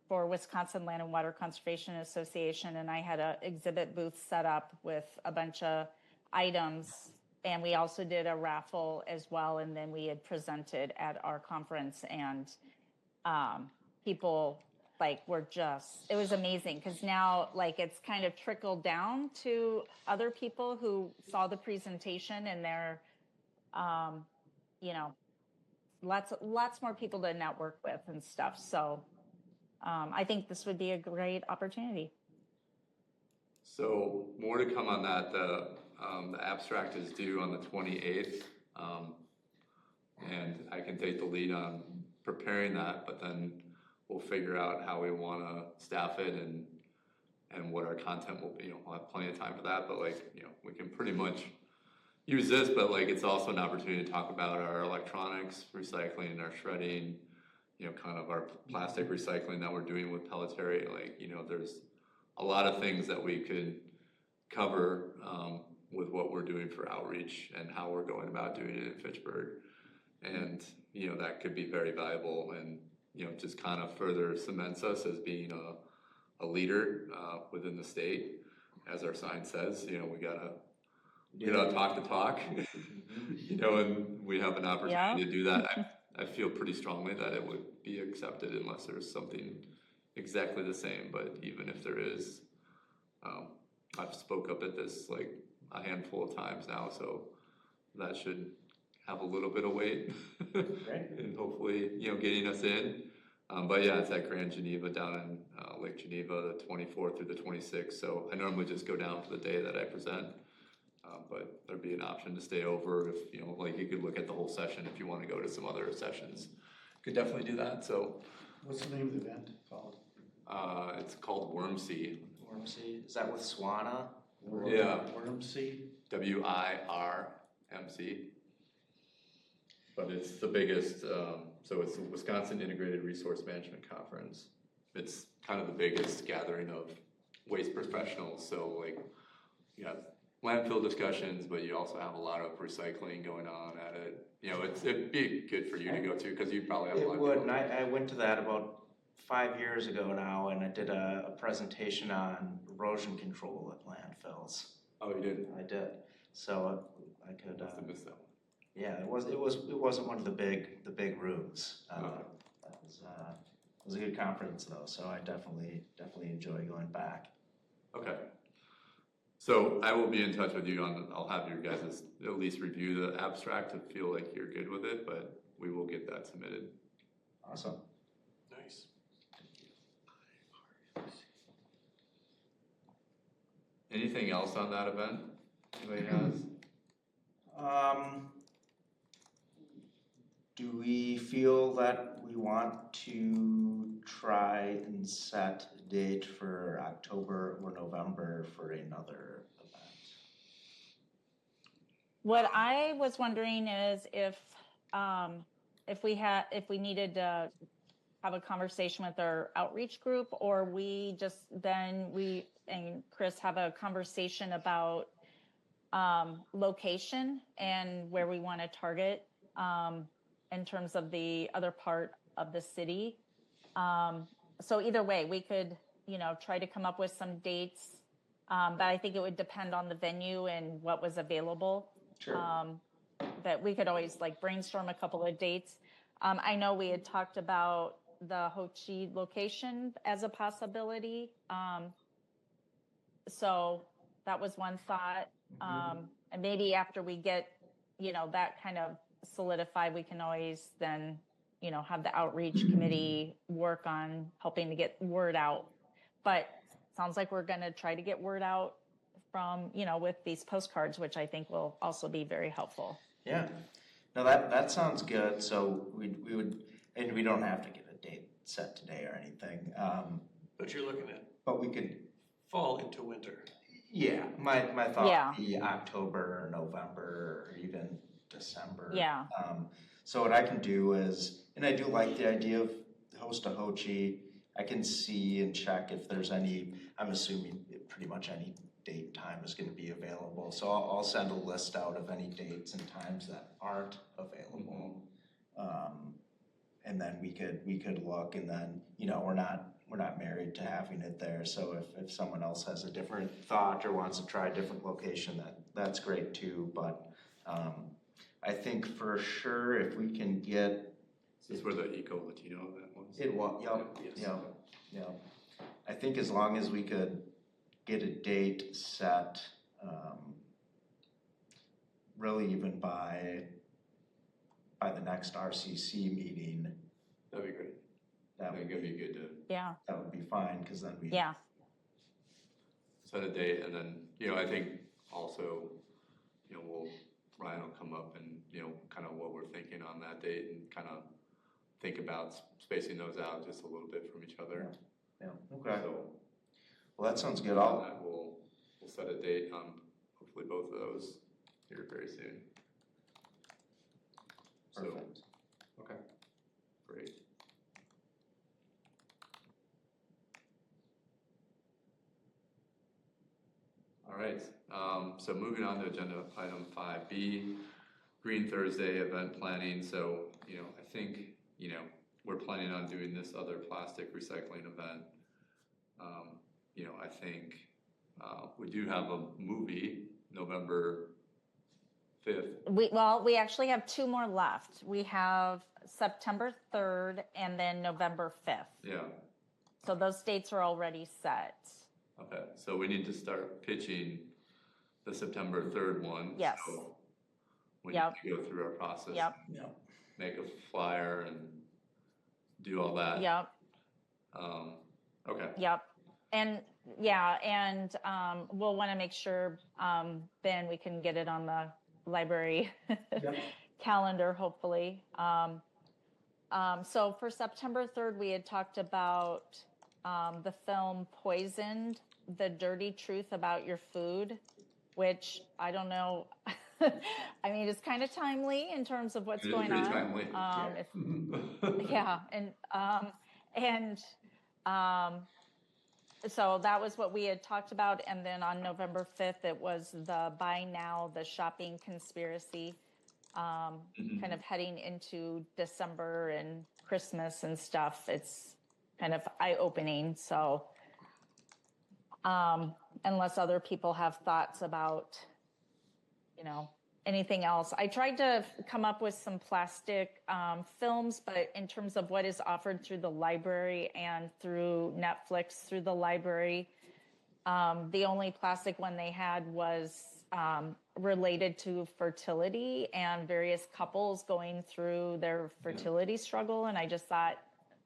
for Wisconsin Land and Water Conservation Association, and I had an exhibit booth set up with a bunch of items, and we also did a raffle as well, and then we had presented at our conference, and people like were just, it was amazing, because now like it's kind of trickled down to other people who saw the presentation, and they're you know, lots more people to network with and stuff. So I think this would be a great opportunity. So more to come on that. The abstract is due on the 28th, and I can take the lead on preparing that, but then we'll figure out how we want to staff it and what our content will be. You know, we'll have plenty of time for that, but like, you know, we can pretty much use this, but like it's also an opportunity to talk about our electronics recycling and our shredding, you know, kind of our plastic recycling that we're doing with Pelletary. Like, you know, there's a lot of things that we could cover with what we're doing for outreach and how we're going about doing it in Fitchburg. And, you know, that could be very valuable and, you know, just kind of further cements us as being a leader within the state. As our sign says, you know, we gotta talk the talk, you know, and we have an opportunity to do that. I feel pretty strongly that it would be accepted unless there's something exactly the same, but even if there is, I've spoke up at this like a handful of times now, so that should have a little bit of weight and hopefully, you know, getting us in. But yeah, it's at Grand Geneva down in Lake Geneva, the 24th through the 26th. So I normally just go down for the day that I present, but there'd be an option to stay over if, you know, like you could look at the whole session if you want to go to some other sessions. Could definitely do that, so. What's the name of the event called? It's called Wormsea. Wormsea, is that with Swana? Yeah. Wormsea? WIRMC. But it's the biggest, so it's the Wisconsin Integrated Resource Management Conference. It's kind of the biggest gathering of waste professionals. So like, you have landfill discussions, but you also have a lot of recycling going on at it. You know, it'd be good for you to go to because you probably have a lot of It would, and I went to that about 5 years ago now, and I did a presentation on erosion control at landfills. Oh, you did? I did. So I could. Must have missed that one. Yeah, it wasn't one of the big rooms. It was a good conference though, so I definitely enjoy going back. Okay. So I will be in touch with you I'll have your guys at least review the abstract to feel like you're good with it, but we will get that submitted. Awesome. Nice. Anything else on that event anybody has? Do we feel that we want to try and set a date for October or November for another event? What I was wondering is if we needed to have a conversation with our outreach group, or we and Chris have a conversation about location and where we want to target in terms of the other part of the city. So either way, we could, you know, try to come up with some dates, but I think it would depend on the venue and what was available. Sure. But we could always like brainstorm a couple of dates. I know we had talked about the Ho Chi location as a possibility. So that was one thought. And maybe after we get, you know, that kind of solidified, we can always then, you know, have the outreach committee work on helping to get word out. But sounds like we're going to try to get word out from, you know, with these postcards, which I think will also be very helpful. Yeah. No, that sounds good. So we would, and we don't have to get a date set today or anything. But you're looking at But we could. fall into winter. Yeah, my thought would be October, November, or even December. Yeah. So what I can do is, and I do like the idea of host a Ho Chi. I can see and check if there's any. I'm assuming pretty much any date time is going to be available. So I'll send a list out of any dates and times that aren't available, and then we could look, and then, you know, we're not married to having it there. So if someone else has a different thought or wants to try a different location, that's great too. But I think for sure if we can get. Is this where the Eco Latino event was? It was, yep. I think as long as we could get a date set, really even by the next RCC meeting. That'd be great. That would be good to. Yeah. That would be fine, because then we. Yeah. Set a date, and then, you know, I think also, you know, Ryan will come up and, you know, kind of what we're thinking on that date and kind of think about spacing those out just a little bit from each other. Yeah, okay. So, Well, that sounds good. we'll set a date on hopefully both of those. here very soon. So, Perfect. okay, great. All right, so moving on to agenda item 5B, Green Thursday event planning. So, I think, we're planning on doing this other plastic recycling event. I think we do have a movie November 5th. We actually have 2 more left. We have September 3rd and then November 5th. Yeah. So those dates are already set. Okay, so we need to start pitching the September 3rd one. Yes. So we need to go through our process. Yep. Make a flyer and do all that. Yep. Okay. Yep. And we'll want to make sure, Ben, we can get it on the library calendar, hopefully. So for September 3rd, we had talked about the film Poisoned, The Dirty Truth About Your Food, which I don't know. I mean, it's kind of timely in terms of what's going on. Timely. So that was what we had talked about. And then on November 5th, it was the Buy Now, the shopping conspiracy, kind of heading into December and Christmas and stuff. It's kind of eye-opening. So unless other people have thoughts about, anything else. I tried to come up with some plastic films, but in terms of what is offered through the library and through Netflix through the library, the only plastic one they had was related to fertility and various couples going through their fertility struggle. And I just thought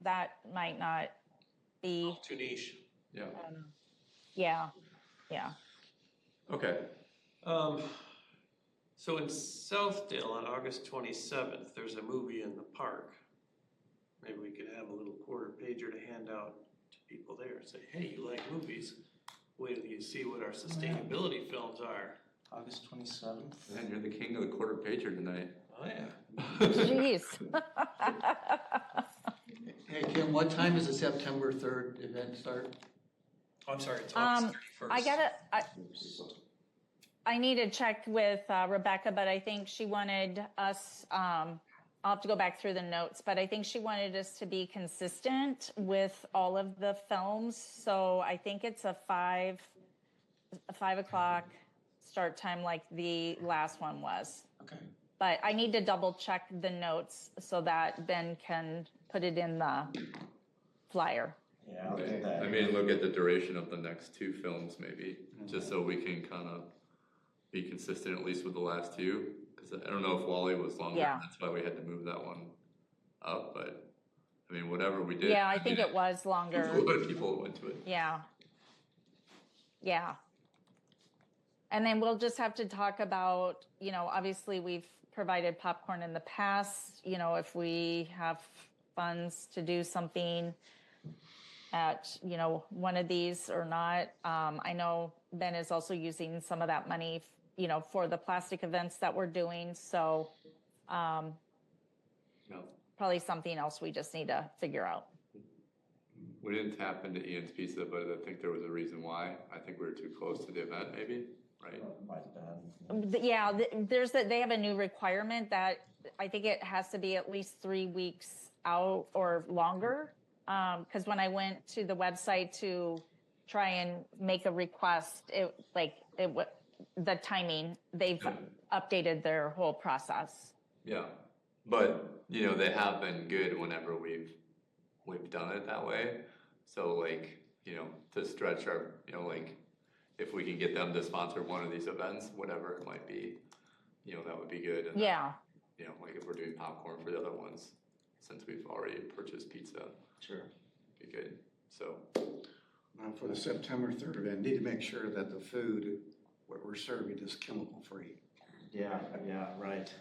that might not be Too niche. Yeah. Yeah. Okay. So in Southdale on August 27th, there's a movie in the park. Maybe we could have a little quarter pager to hand out to people there. Say, hey, you like movies? Wait till you see what our sustainability films are. August 27th. Man, you're the king of the quarter pager tonight. Oh, yeah. Jeez. Hey, Kim, what time does the September 3rd event start? Oh, I'm sorry, it's August 31st. I need to check with Rebecca, but I think she wanted us, I'll have to go back through the notes, but I think she wanted us to be consistent with all of the films. So I think it's a 5 o'clock start time like the last one was. Okay. But I need to double check the notes so that Ben can put it in the flyer. Yeah, I'll do that. I mean, look at the duration of the next 2 films maybe, just so we can kind of be consistent at least with the last 2. Because I don't know if Wally was longer, that's why we had to move that one up, but I mean, whatever we did. Yeah, I think it was longer. A lot of people went to it. Yeah. And then we'll just have to talk about, obviously we've provided popcorn in the past, if we have funds to do something at, one of these or not. I know Ben is also using some of that money, for the plastic events that we're doing. So probably something else we just need to figure out. We didn't tap into Ian's Pizza, but I think there was a reason why. I think we were too close to the event maybe, right? Yeah, they have a new requirement that I think it has to be at least 3 weeks out or longer. Because when I went to the website to try and make a request, the timing, they've updated their whole process. Yeah, but they have been good whenever we've done it that way. So to stretch our, if we can get them to sponsor one of these events, whatever it might be, that would be good. And yeah. If we're doing popcorn for the other ones, since we've already purchased pizza. Sure. Be good. So. For the September 3rd event, need to make sure that the food, what we're serving is chemical free. Yeah, right.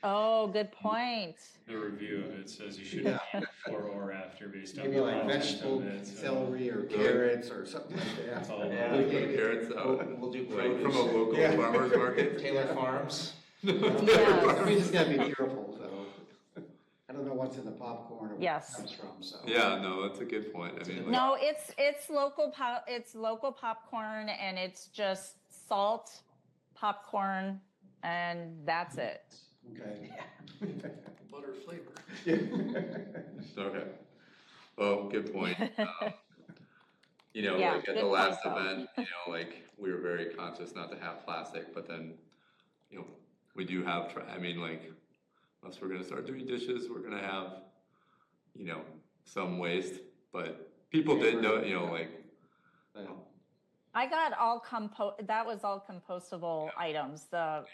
Oh, good point. The review of it says you should eat before or after based on Maybe the like content vegetable, of it, so celery or carrots or something like that. it's all Yeah. We'll put carrots out, We'll do like from a produce. local Yeah. farmer's market. Taylor Farms. Yes. We just gotta be careful though. I don't know what's in the popcorn or where it Yes. comes from, so. Yeah, no, that's a good point. I mean, like, No, it's local popcorn, and it's just salt, popcorn, and that's it. Okay. Butter flavor. okay. Well, good point. You know, Yeah, like at good the last point, though. event, you know, like we were very conscious not to have plastic, but then, you know, we do have, I mean, like, unless we're gonna start doing dishes, we're gonna have, you know, some waste, but people did know, you know, like, I got all that was all compostable items, the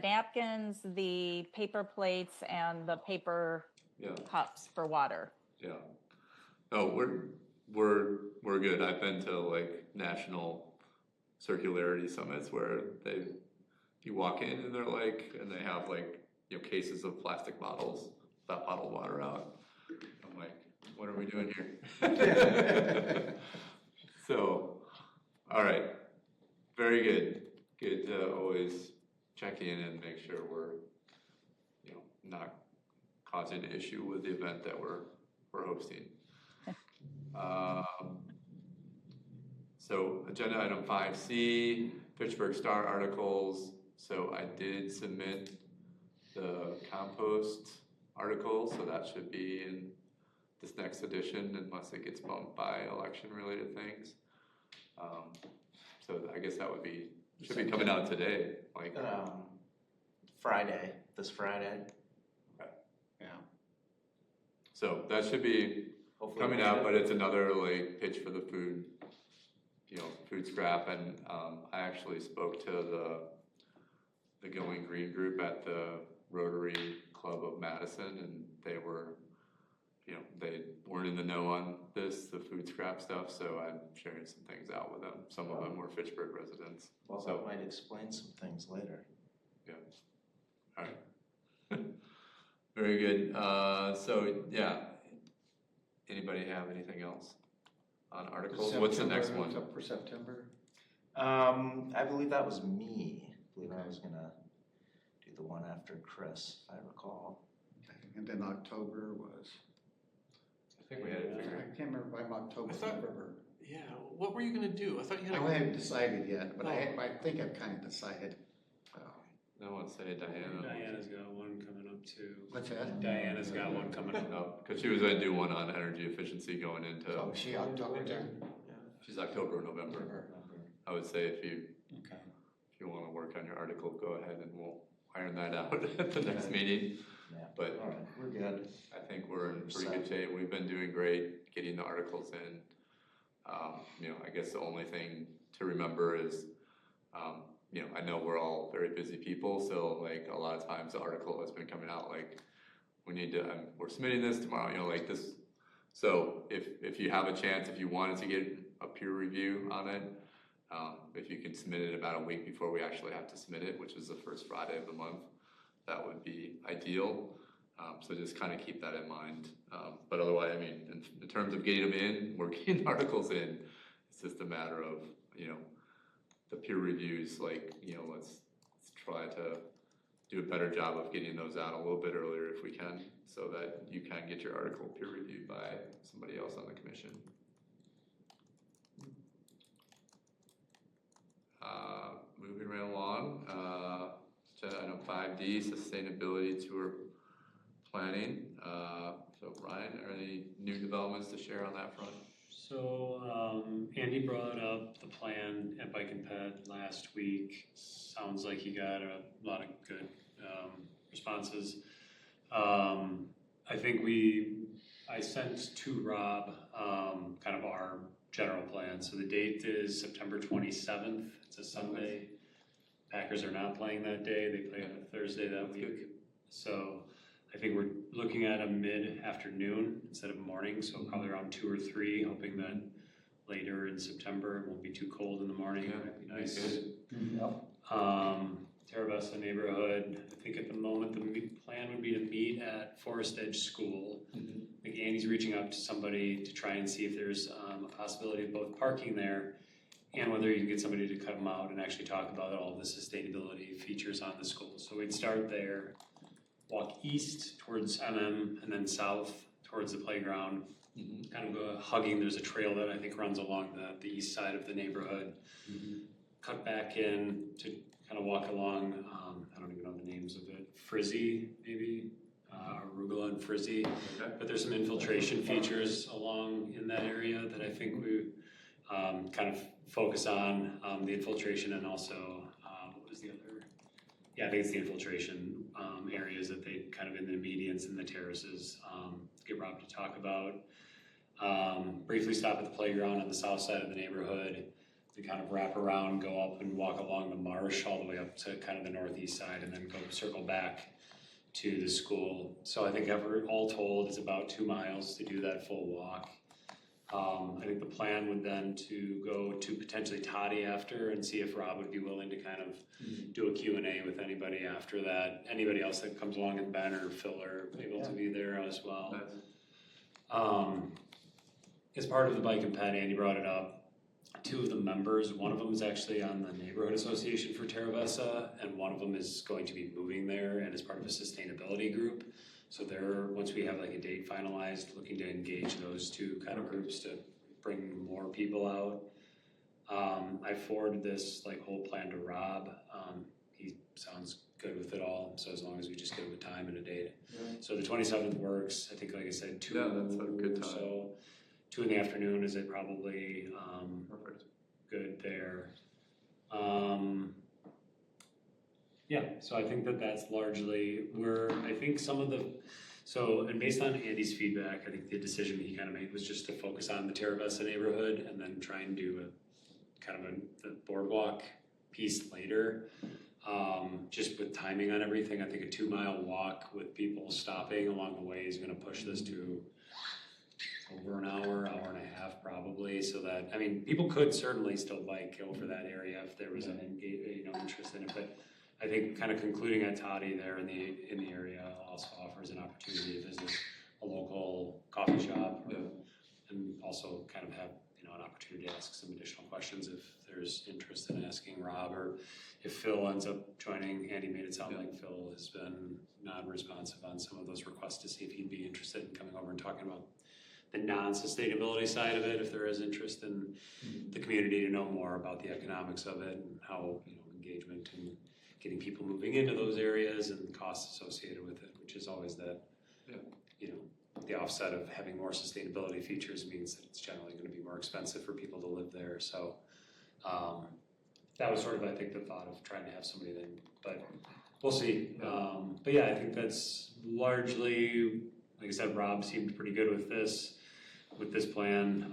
napkins, the paper plates, and the paper yeah, cups for water. yeah. No, we're good. I've been to like national circularity summits where you walk in and they're like, and they have like, you know, cases of plastic bottles, that bottled water out. I'm like, what are we doing here? So, all right, very good. Good to always check in and make sure we're, you know, not causing an issue with the event that we're hosting. So agenda item 5C, Fitchburg Star articles. So I did submit the compost article, so that should be in this next edition unless it gets bumped by election related things. So I guess that should be coming out today, like Friday, this Friday. Yeah. So that should be Hopefully coming we'll out, get but it. it's another like pitch for the food, you know, food scrap. And I actually spoke to the Going Green group at the Rotary Club of Madison, and they were, you know, they weren't in the know on this, the food scrap stuff, so I'm sharing some things out with them. Some of them were Fitchburg residents. Well, So, that might explain some things later. yeah. All right. Very good. So, yeah. Anybody have anything else on articles? What's the next one? Up for September? I believe that was me. I believe I was gonna do the one after Chris, if I recall. Okay. And then October was, I think we had it I figured. can't remember, I'm October, I thought- November. Yeah, what were you gonna do? I thought you had. I haven't decided yet, but I think I've kind of decided. I want to say Diana. Diana's got one coming up too. What's that? Diana's got one coming up. No, because she was going to do one on energy efficiency going into, Oh, she October then? she's October or November. I would say if you want to work on your article, go ahead and we'll iron that out at the next meeting. Yeah. But All right, we're good. I think we're in pretty good shape. We've been doing great getting the articles in. You know, I guess the only thing to remember is, you know, I know we're all very busy people, so like a lot of times the article has been coming out like, we need to, we're submitting this tomorrow, you know, like this. So if you have a chance, if you wanted to get a peer review on it, if you can submit it about a week before we actually have to submit it, which is the first Friday of the month, that would be ideal. So just kind of keep that in mind. But otherwise, I mean, in terms of getting them in, we're getting articles in. It's just a matter of, you know, the peer reviews, like, you know, let's try to do a better job of getting those out a little bit earlier if we can, so that you can get your article peer reviewed by somebody else on the commission. Moving right along, agenda item 5D, sustainability tour planning. So Ryan, are there any new developments to share on that front? So Andy brought up the plan at Bike and Ped last week. Sounds like he got a lot of good responses. I think I sent to Rob kind of our general plan. So the date is September 27th. It's a Sunday. Packers are not playing that day. They play on a Thursday that week. Good. So I think we're looking at a mid-afternoon instead of morning, so probably around 2 or 3, hoping that later in September it won't be too cold in the morning. Yeah, That'd be nice. good. Yep. Terravessa neighborhood. I think at the moment plan would be to meet at Forest Edge School. I think Andy's reaching out to somebody to try and see if there's a possibility of both parking there and whether you can get somebody to come out and actually talk about all of the sustainability features on the school. So we'd start there, walk east towards MM, and then south towards the playground. Kind of go hugging, there's a trail that I think runs along the east side of the neighborhood. Cut back in to kind of walk along, I don't even know the names of it, Frizzy maybe, arugula and Frizzy. But there's some infiltration features along in that area that I think we kind of focus on, the infiltration and also, what was the other? Yeah, I think it's the infiltration areas that they kind of in the medians and the terraces, get Rob to talk about. Briefly stop at the playground on the south side of the neighborhood to kind of wrap around, go up and walk along the marsh all the way up to kind of the northeast side and then go circle back to the school. So I think all told is about 2 miles to do that full walk. I think the plan would then to go to potentially Toddy after and see if Rob would be willing to kind of do a Q&A with anybody after that. Anybody else that comes along, and Ben or Phil are able to be there as well. As part of the bike and ped, Andy brought it up. 2 of the members, one of them is actually on the neighborhood association for Terravessa, and one of them is going to be moving there and is part of a sustainability group. So once we have like a date finalized, looking to engage those 2 kind of groups to bring more people out. I forwarded this like whole plan to Rob. He sounds good with it all. So as long as we just give him a time and a date. So the 27th works. I think, like I said, 2. Yeah, that's a good time. So 2 in the afternoon is it probably good there. Yeah, so I think that's largely I think some of and based on Andy's feedback, I think the decision he kind of made was just to focus on the Terravessa neighborhood and then try and do the boardwalk piece later. Just with timing on everything, I think a 2-mile walk with people stopping along the way is gonna push this to over an hour and a half probably, so that, I mean, people could certainly still bike over that area if there was an interest in it, but I think kind of concluding at Toddy there in the area also offers an opportunity to visit a local coffee shop and also kind of have an opportunity to ask some additional questions if there's interest in asking Rob, or if Phil ends up joining. Andy made it sound like Phil has been non-responsive on some of those requests to see if he'd be interested in coming over and talking about the non-sustainability side of it, if there is interest in the community to know more about the economics of it and how engagement and getting people moving into those areas and costs associated with it, which is always the offset of having more sustainability features means that it's generally going to be more expensive for people to live there. So that was sort of, I think, the thought of trying to have somebody then, but we'll see. But yeah, I think that's largely, like I said, Rob seemed pretty good with this plan.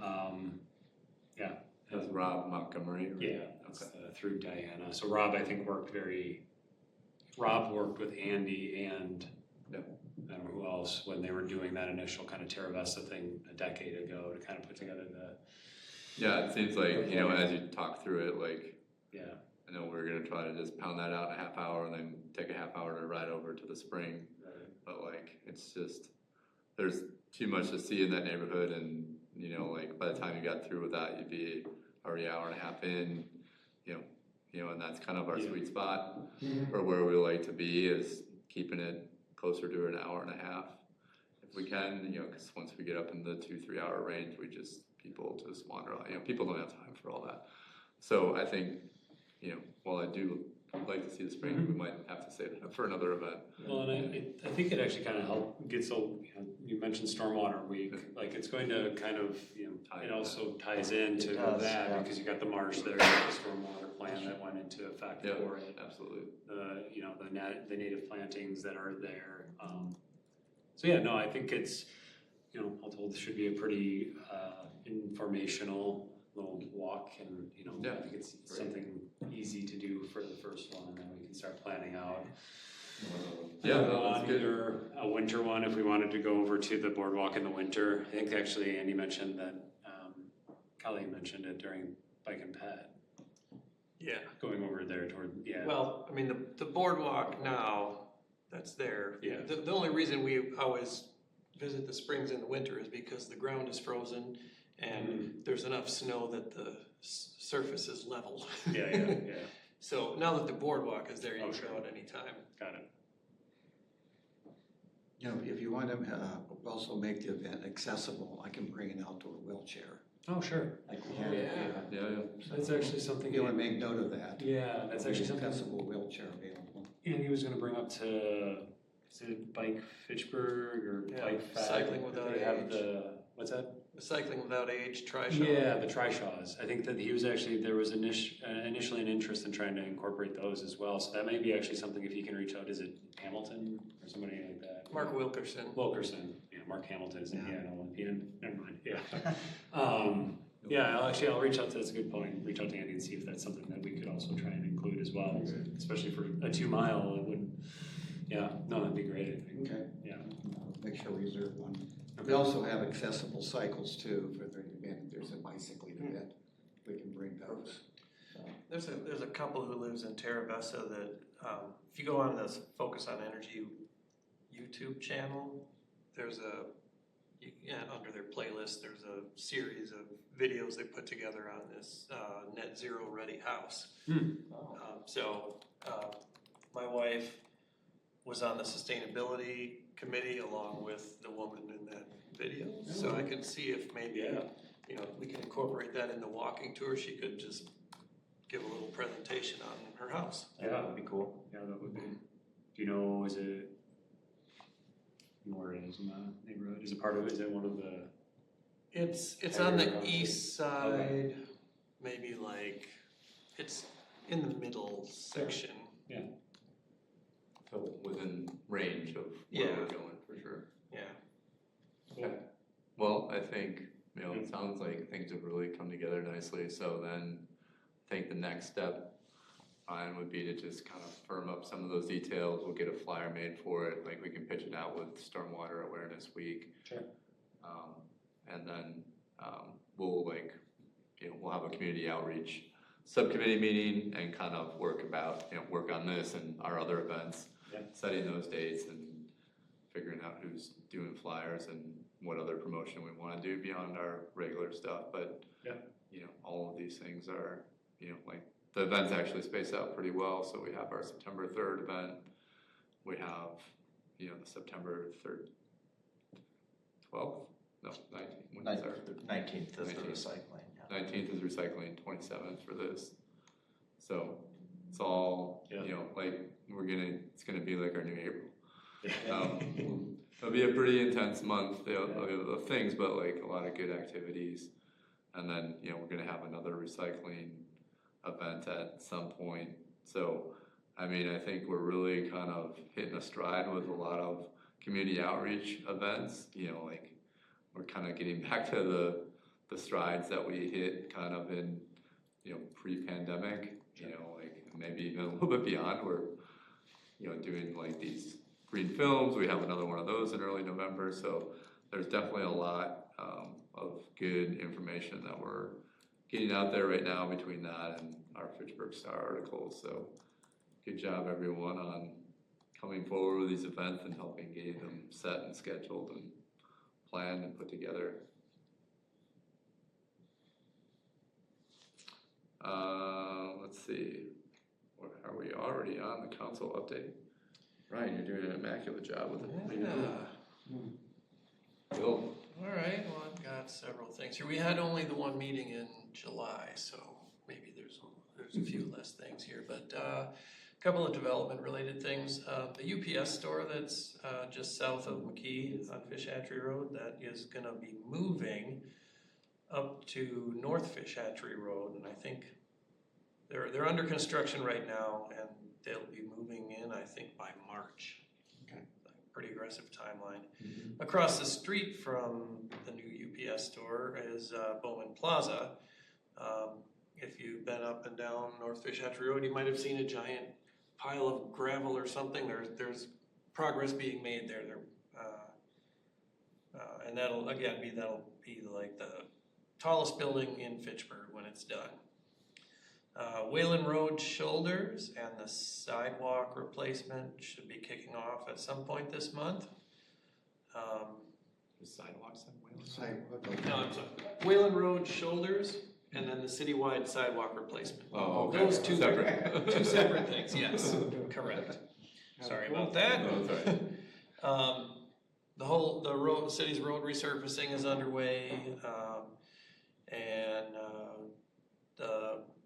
That's Rob Montgomery? Yeah, that's through Diana. So Rob, I think, worked with Andy and I don't know who else when they were doing that initial kind of Terravessa thing a decade ago to kind of put together Yeah, it seems like, as you talk through it, like, I know we're gonna try to just pound that out in a half hour and then take a half hour to ride over to the spring. But like, it's just, there's too much to see in that neighborhood, and like by the time you got through with that, you'd be already an hour and a half in, and that's kind of our sweet spot, or where we like to be is keeping it closer to an hour and a half if we can, because once we get up in the 2-3 hour range, people just wander out. People don't have time for all that. So I think, while I do like to see the spring, we might have to save that for another event. Well, and I think it actually kind of helped get you mentioned Stormwater Week, like it's going to kind of, it also ties into that because you got the marsh there, the stormwater plan that went into effect for it. Absolutely. The native plantings that are there. So yeah, no, I think it's, all told, this should be a pretty informational little walk, and I think it's something easy to do for the first one, and then we can start planning out. That's good. Either a winter one if we wanted to go over to the boardwalk in the winter. I think actually Andy mentioned that, Colleen mentioned it during Bike and Ped. Yeah. going over there toward, yeah. Well, I mean, the boardwalk now that's there. Yeah. The only reason we always visit the springs in the winter is because the ground is frozen and there's enough snow that the surface is level. Yeah. So now that the boardwalk is there, you Oh, can sure. go at any time. Got it. You know, if you want to also make the event accessible, I can bring an outdoor wheelchair. Oh, sure. Like we have here. Yeah. That's actually something. If you want to make note of that. Yeah, that's actually something. Accessible wheelchair available. Andy was gonna bring up to, is it Bike Fitchburg or Yeah, Bike Fact? Cycling Without They have Age. what's that? The Cycling Without Age Tri-Shot. Yeah, the Trishaws. I think that he was actually, there was initially an interest in trying to incorporate those as well. So that may be actually something, if he can reach out, is it Hamilton or somebody like that? Mark Wilkerson. Yeah, Mark Hamilton is in never mind, yeah. Yeah, I'll reach out to, that's a good point, reach out to Andy and see if that's something that we could also try and include as well, especially for a 2 mile, it would, that'd be great, I think. Okay. Yeah. Make sure we reserve one. We also have accessible cycles too for the event. If there's a bicycling event, we can bring those. So, There's a couple who lives in Terra Vesta that, if you go on this Focus on Energy YouTube channel, there's under their playlist, there's a series of videos they put together on this net zero ready house. My wife was on the sustainability committee along with the woman in that video. So I could see if maybe, we can incorporate that in the walking tour. She could just give a little presentation on her house. Yeah, That would be cool. yeah, that would be. Do you know, is it, where it is in the neighborhood? Is it one of the? It's on the east side, maybe like, it's in the middle section. Yeah. So within range of where Yeah. we're going, for sure. Yeah. Okay. Well, I think, it sounds like things have really come together nicely, so then I think the next step, Ryan, would be to just kind of firm up some of those details. We'll get a flyer made for it, like we can pitch it out with Stormwater Awareness Week. Sure. And then we'll we'll have a community outreach subcommittee meeting and kind of work on this and our other events, setting those dates and figuring out who's doing flyers and what other promotion we want to do beyond our regular stuff. But all of these things are, the events actually space out pretty well. So we have our September 3rd event. We have, the September 3rd, 12th? No, 19th. When is our 19th is the 19th. recycling. 19th is recycling, 27th for this. So it's all, it's gonna be like our new April. It'll be a pretty intense month of things, but like a lot of good activities. And then, we're gonna have another recycling event at some point. So, I think we're really kind of hitting a stride with a lot of community outreach events, we're kind of getting back to the strides that we hit kind of in, pre-pandemic, maybe even a little bit beyond. We're, doing like these green films. We have another one of those in early November. So there's definitely a lot of good information that we're getting out there right now between that and our Fitchburg Star articles. So good job everyone on coming forward with these events and helping getting them set and scheduled and planned and put together. Let's see, are we already on the council update? Ryan, you're doing an immaculate job with it. Cool. All right, well, I've got several things here. We had only the one meeting in July, so maybe there's a few less things here, but a couple of development-related things. The UPS store that's just south of McKee on Fish Hatchery Road, that is gonna be moving up to North Fish Hatchery Road, and I think they're under construction right now, and they'll be moving in, I think, by March. Okay. Pretty aggressive timeline. Across the street from the new UPS store is Bowman Plaza. If you've been up and down North Fish Hatchery Road, you might have seen a giant pile of gravel or something. There's progress being made there. And that'll be like the tallest building in Fitchburg when it's done. Whalen Road shoulders and the sidewalk replacement should be kicking off at some point this month. The sidewalks on Whalen? Sidewalk. No, I'm sorry. Whalen Road shoulders and then the citywide sidewalk replacement. Oh, okay. Those two Separate. two separate things, yes, correct. Sorry about that. No, that's all right. The city's road resurfacing is underway, and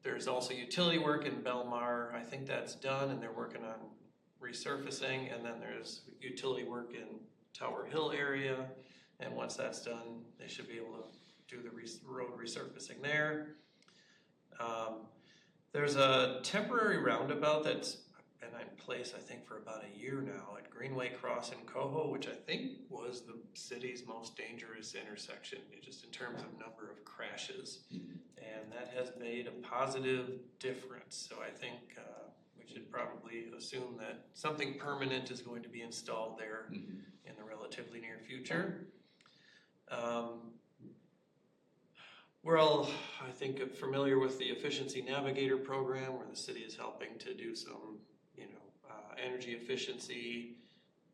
there's also utility work in Belmar. I think that's done, and they're working on resurfacing, and then there's utility work in Tower Hill area, and once that's done, they should be able to do the road resurfacing there. There's a temporary roundabout that's been in place, I think, for about a year now at Greenway Cross in Coho, which I think was the city's most dangerous intersection, just in terms of number of crashes. And that has made a positive difference. So I think we should probably assume that something permanent is going to be installed there in the relatively near future. We're all, I think, familiar with the Efficiency Navigator program, where the city is helping to do some, energy efficiency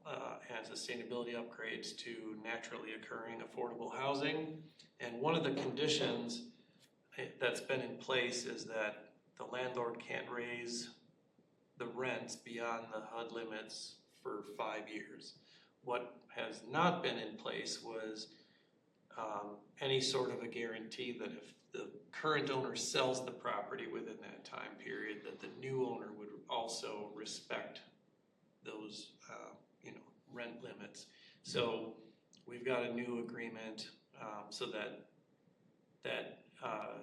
and sustainability upgrades to naturally occurring affordable housing. And one of the conditions that's been in place is that the landlord can't raise the rents beyond the HUD limits for 5 years. What has not been in place was any sort of a guarantee that if the current owner sells the property within that time period, that the new owner would also respect those, rent limits. So we've got a new agreement so that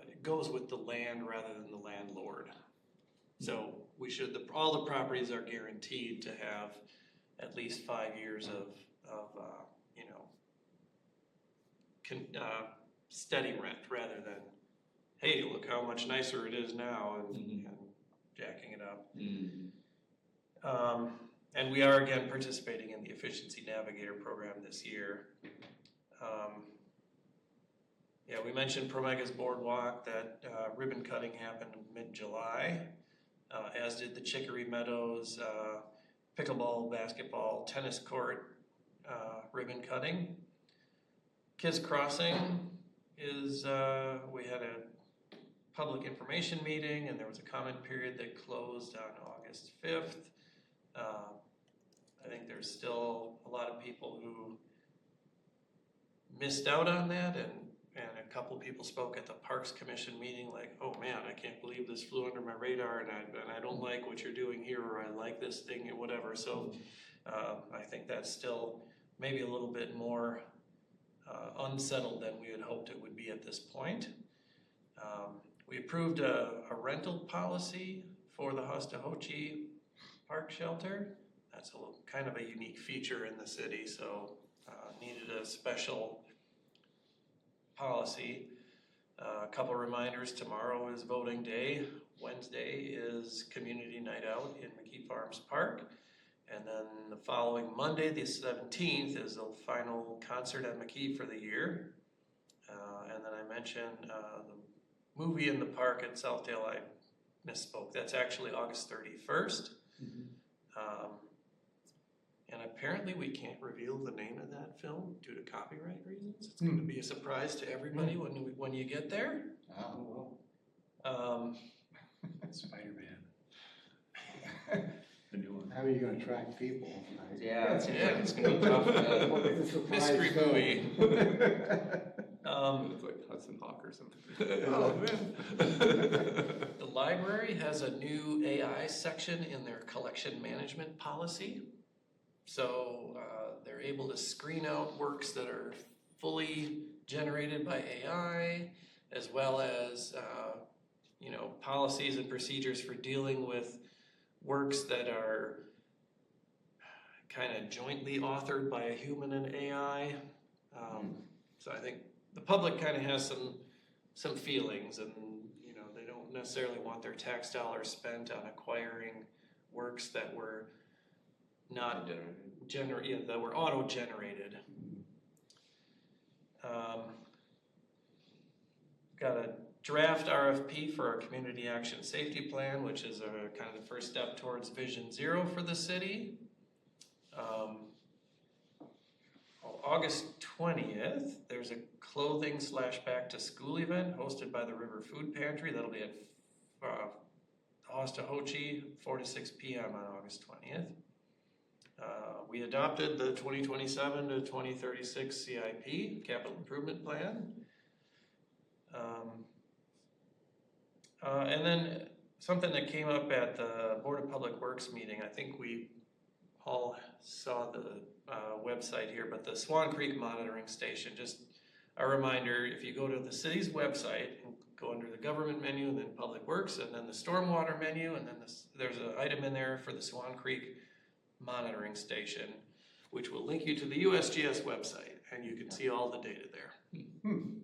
it goes with the land rather than the landlord. So all the properties are guaranteed to have at least 5 years of steady rent, rather than, hey, look how much nicer it is now, and jacking it up. And we are again participating in the Efficiency Navigator program this year. We mentioned Promega's Boardwalk. That ribbon cutting happened mid-July, as did the Chicory Meadows pickleball, basketball, tennis court ribbon cutting. Kids Crossing is, we had a public information meeting, and there was a comment period that closed on August 5th. I think there's still a lot of people who missed out on that, and a couple people spoke at the Parks Commission meeting like, oh man, I can't believe this flew under my radar, and I don't like what you're doing here, or I like this thing, or whatever. So I think that's still maybe a little bit more unsettled than we had hoped it would be at this point. We approved a rental policy for the Hostahoche Park Shelter. That's kind of a unique feature in the city, so needed a special policy. A couple reminders: tomorrow is voting day. Wednesday is community night out in McKee Farms Park. And then the following Monday, the 17th, is the final concert at McKee for the year. And then I mentioned the movie in the park at Southdale. I misspoke. That's actually August 31st. And apparently we can't reveal the name of that film due to copyright reasons. It's going to be a surprise to everybody when you get there. Oh, well. Spider-Man. The new one. How are you gonna attract people? Yeah, it seems like it's gonna be tough. Mystery movie. It's like Hudson Hawk or something. Oh, man. The library has a new AI section in their collection management policy. So they're able to screen out works that are fully generated by AI, as well as policies and procedures for dealing with works that are kind of jointly authored by a human and AI. So I think the public kind of has some feelings, and they don't necessarily want their tax dollars spent on acquiring works that were not that were auto-generated. Got a draft RFP for our Community Action Safety Plan, which is kind of the first step towards Vision Zero for the city. August 20th, there's a clothing / back to school event hosted by the River Food Pantry. That'll be at Hostahochee, 4 to 6 p.m. on August 20th. We adopted the 2027 to 2036 CIP, Capital Improvement Plan. And then something that came up at the Board of Public Works meeting, I think we all saw the website here, but the Swan Creek Monitoring Station, just a reminder, if you go to the city's website and go under the government menu and then Public Works and then the stormwater menu and then there's an item in there for the Swan Creek Monitoring Station, which will link you to the USGS website and you can see all the data there. And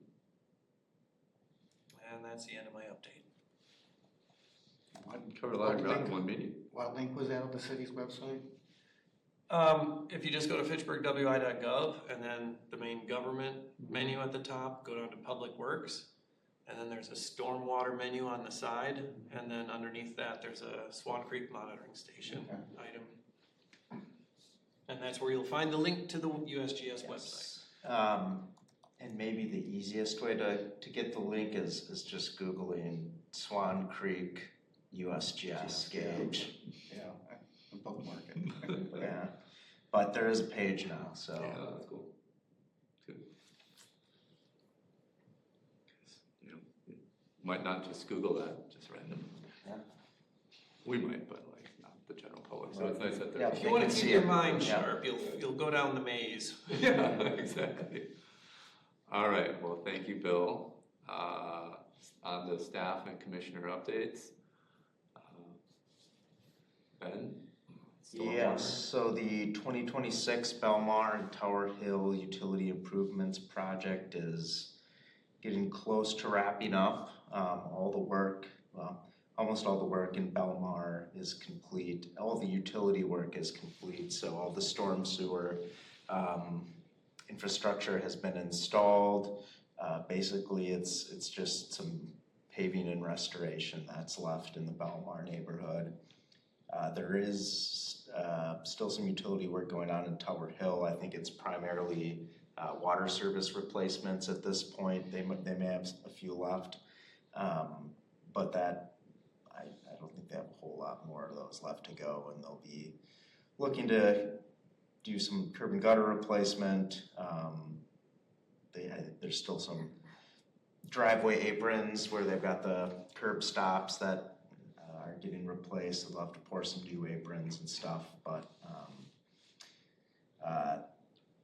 that's the end of my update. Covered a lot of ground in one meeting. What link was that on the city's website? If you just go to fitchburgwi.gov and then the main government menu at the top, go down to Public Works, and then there's a stormwater menu on the side, and then underneath that there's a Swan Creek Monitoring Station item. And that's where you'll find the link to the USGS website. And maybe the easiest way to get the link is just Googling Swan Creek USGS gauge. Yeah, I'm bookmarking. Yeah, but there is a page now, so. Yeah, that's cool. Good. You know, you might not just Google that, just random. Yeah. We might, but like not the general public. So it's nice that Yeah, there's. If you want to keep your mind Yeah. sharp, you'll go down the maze. Yeah, exactly. All right, well, thank you, Bill. On the staff and commissioner updates. Ben? Yes, so the 2026 Belmar and Tower Hill Utility Improvements Project is getting close to wrapping up. All the work, almost all the work in Belmar is complete. All the utility work is complete, so all the storm sewer infrastructure has been installed. Basically, it's just some paving and restoration that's left in the Belmar neighborhood. There is still some utility work going on in Tower Hill. I think it's primarily water service replacements at this point. They may have a few left, but that I don't think they have a whole lot more of those left to go, and they'll be looking to do some curb and gutter replacement. There's still some driveway aprons where they've got the curb stops that are getting replaced. So they'll have to pour some new aprons and stuff. But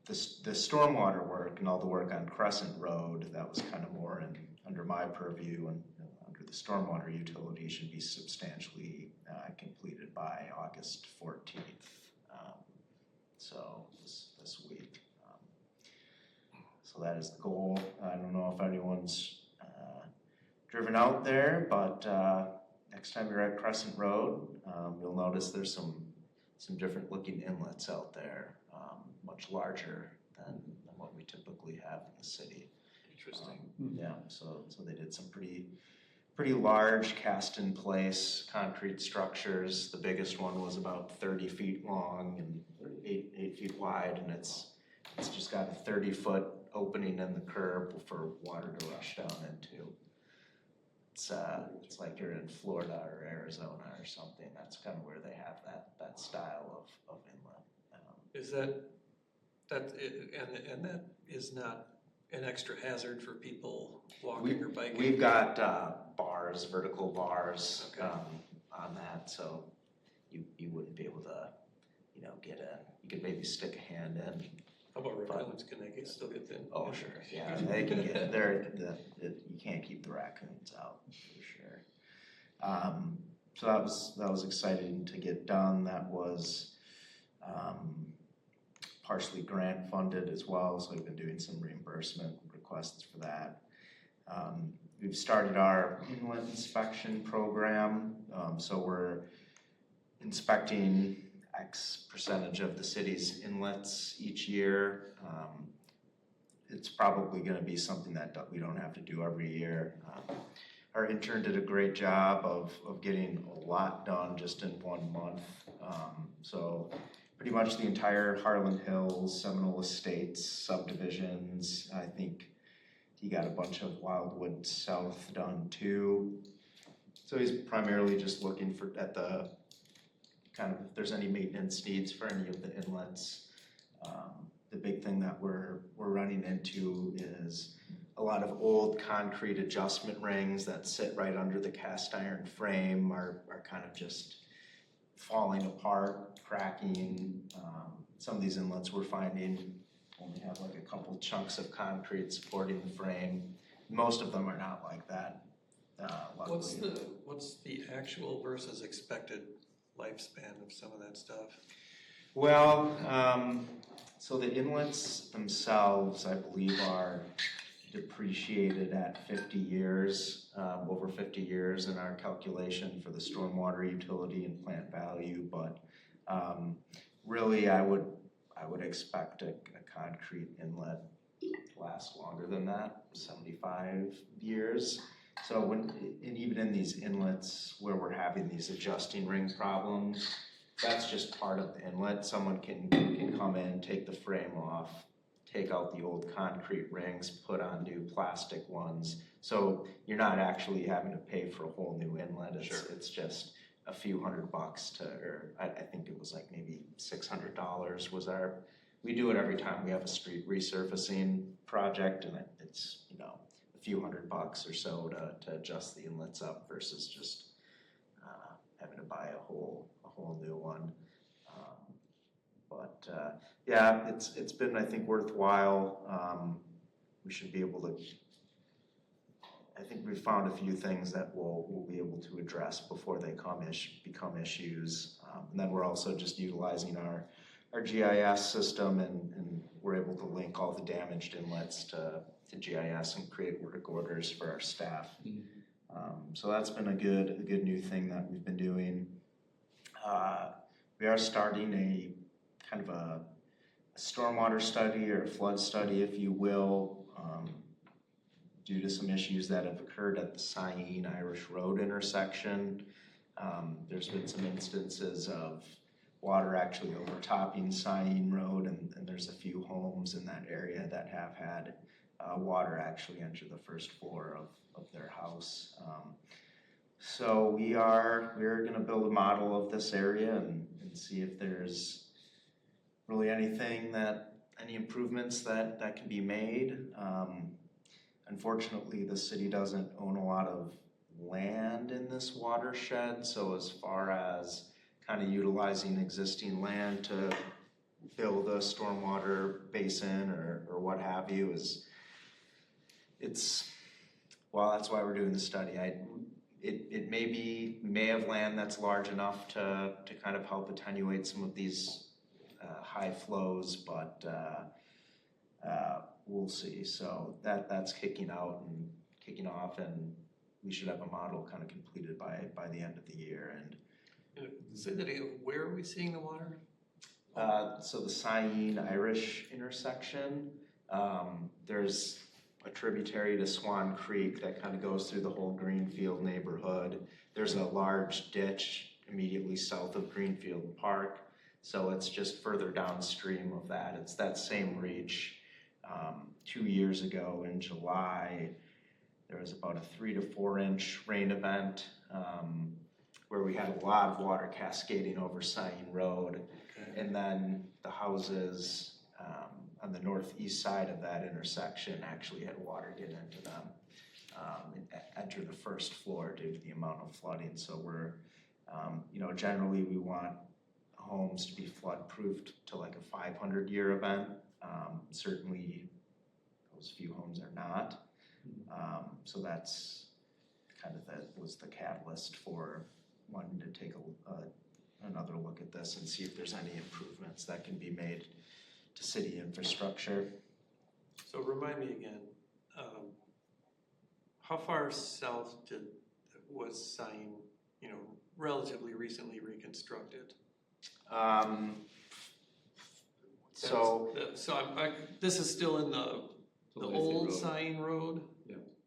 the stormwater work and all the work on Crescent Road, that was kind of more under my purview, and under the stormwater utility should be substantially completed by August 14th. So this week. So that is the goal. I don't know if anyone's driven out there, but next time you're at Crescent Road, you'll notice there's some different looking inlets out there, much larger than what we typically have in the city. Interesting. Yeah, so they did some pretty large cast in place concrete structures. The biggest one was about 30 feet long and 8 feet wide, and it's just got a 30-foot opening in the curb for water to rush down into. It's like you're in Florida or Arizona or something. That's kind of where they have that style of inlet. Is that and that is not an extra hazard for people walking or biking? We've got bars, vertical bars, Okay. on that, so you wouldn't be able to, get in. You could maybe stick a hand in. How about raccoons? Can they still get thin? Oh, sure, yeah, they can get there. You can't keep the raccoons out for sure. So that was exciting to get done. That was partially grant funded as well, so we've been doing some reimbursement requests for that. We've started our inlet inspection program, so we're inspecting X percentage of the city's inlets each year. it's probably gonna be something that we don't have to do every year. Our intern did a great job of getting a lot done just in 1 month. So pretty much the entire Harlan Hills, Seminole Estates subdivisions. I think he got a bunch of Wildwood South done too. So he's primarily just looking at the kind of if there's any maintenance needs for any of the inlets. The big thing that we're running into is a lot of old concrete adjustment rings that sit right under the cast iron frame are kind of just falling apart, cracking. Some of these inlets we're finding only have like a couple chunks of concrete supporting the frame. Most of them are not like that. Luckily. What's the actual versus expected lifespan of some of that stuff? Well, so the inlets themselves, I believe, are depreciated at 50 years, over 50 years in our calculation for the stormwater utility and plant value. But really, I would expect a concrete inlet to last longer than that, 75 years. So and even in these inlets where we're having these adjusting ring problems, that's just part of the inlet. Someone can come in, take the frame off, take out the old concrete rings, put on new plastic ones. So you're not actually having to pay for a whole new inlet. It's just a few $100 or I think it was like maybe $600 was we do it every time we have a street resurfacing project, and it's, a few $100 or so to adjust the inlets up versus just having to buy a whole new one. Yeah, it's been, I think, worthwhile. We should be able to, I think we've found a few things that we'll be able to address before they become issues. And then we're also just utilizing our GIS system, and we're able to link all the damaged inlets to GIS and create work orders for our staff. So that's been a good new thing that we've been doing. We are starting a kind of a stormwater study or a flood study, if you will, due to some issues that have occurred at the Cyene-Irish Road intersection. There's been some instances of water actually overtopping Cyene Road, and there's a few homes in that area that have had water actually enter the first floor of their house. So we're going to build a model of this area and see if there's really any improvements that can be made. Unfortunately, the city doesn't own a lot of land in this watershed, so as far as kind of utilizing existing land to build a stormwater basin or what have you that's why we're doing the study. It we may have land that's large enough to kind of help attenuate some of these high flows, but we'll see. So that's kicking off, and we should have a model kind of completed by the end of the year. And say that again, where are we seeing the water? So the Cyene-Irish intersection, there's a tributary to Swan Creek that kind of goes through the whole Greenfield neighborhood. There's a large ditch immediately south of Greenfield Park, so it's just further downstream of that. It's that same reach. 2 years ago in July, there was about a 3 to 4 inch rain event where we had a lot of water cascading over Cyene Road. Okay. And then the houses on the northeast side of that intersection actually had water get into them and enter the first floor due to the amount of flooding. So we're, generally we want homes to be flood proofed to like a 500-year event. Certainly those few homes are not. So that's kind of was the catalyst for wanting to take another look at this and see if there's any improvements that can be made to city infrastructure. So remind me again, how far south was Cyene, relatively recently reconstructed? So this is still in the To The Lacey old Road. Sign Road?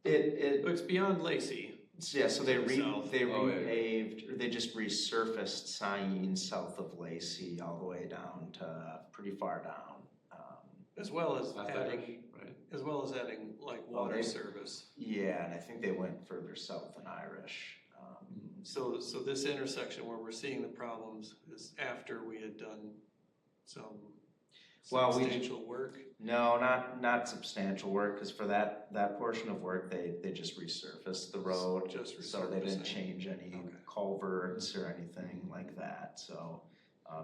It's It's beyond Lacey. yeah, so they South. they Oh, yeah. repaved, or they just resurfaced Syene south of Lacey all the way down to pretty far down. As well as Past adding, Irish, right? as well as adding like Oh, water they- service. Yeah, and I think they went further south than Irish. So this intersection where we're seeing the problems is after we had done some Well, substantial work? No, not substantial work, because for that portion of work, they just resurfaced the road. Just So they didn't resurfacing. change any Okay. culverts or anything like that, so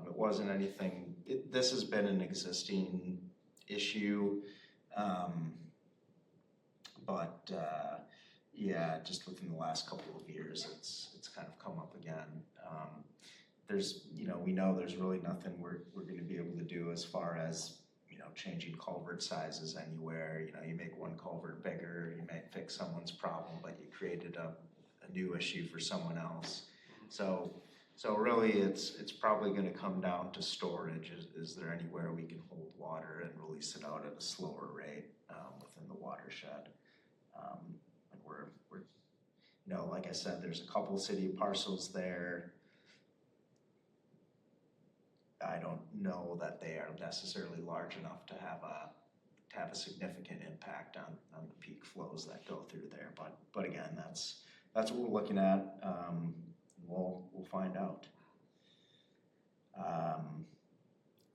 it wasn't anything, this has been an existing issue. But yeah, just within the last couple of years, it's kind of come up again. There's, we know there's really nothing we're gonna be able to do as far as, changing culvert sizes anywhere. You make one culvert bigger, you may fix someone's problem, but you created a new issue for someone else. So really, it's probably gonna come down to storage. Is there anywhere we can hold water and release it out at a slower rate within the watershed? And we're like I said, there's a couple city parcels there. I don't know that they are necessarily large enough to have a significant impact on the peak flows that go through there. But again, that's what we're looking at. We'll find out.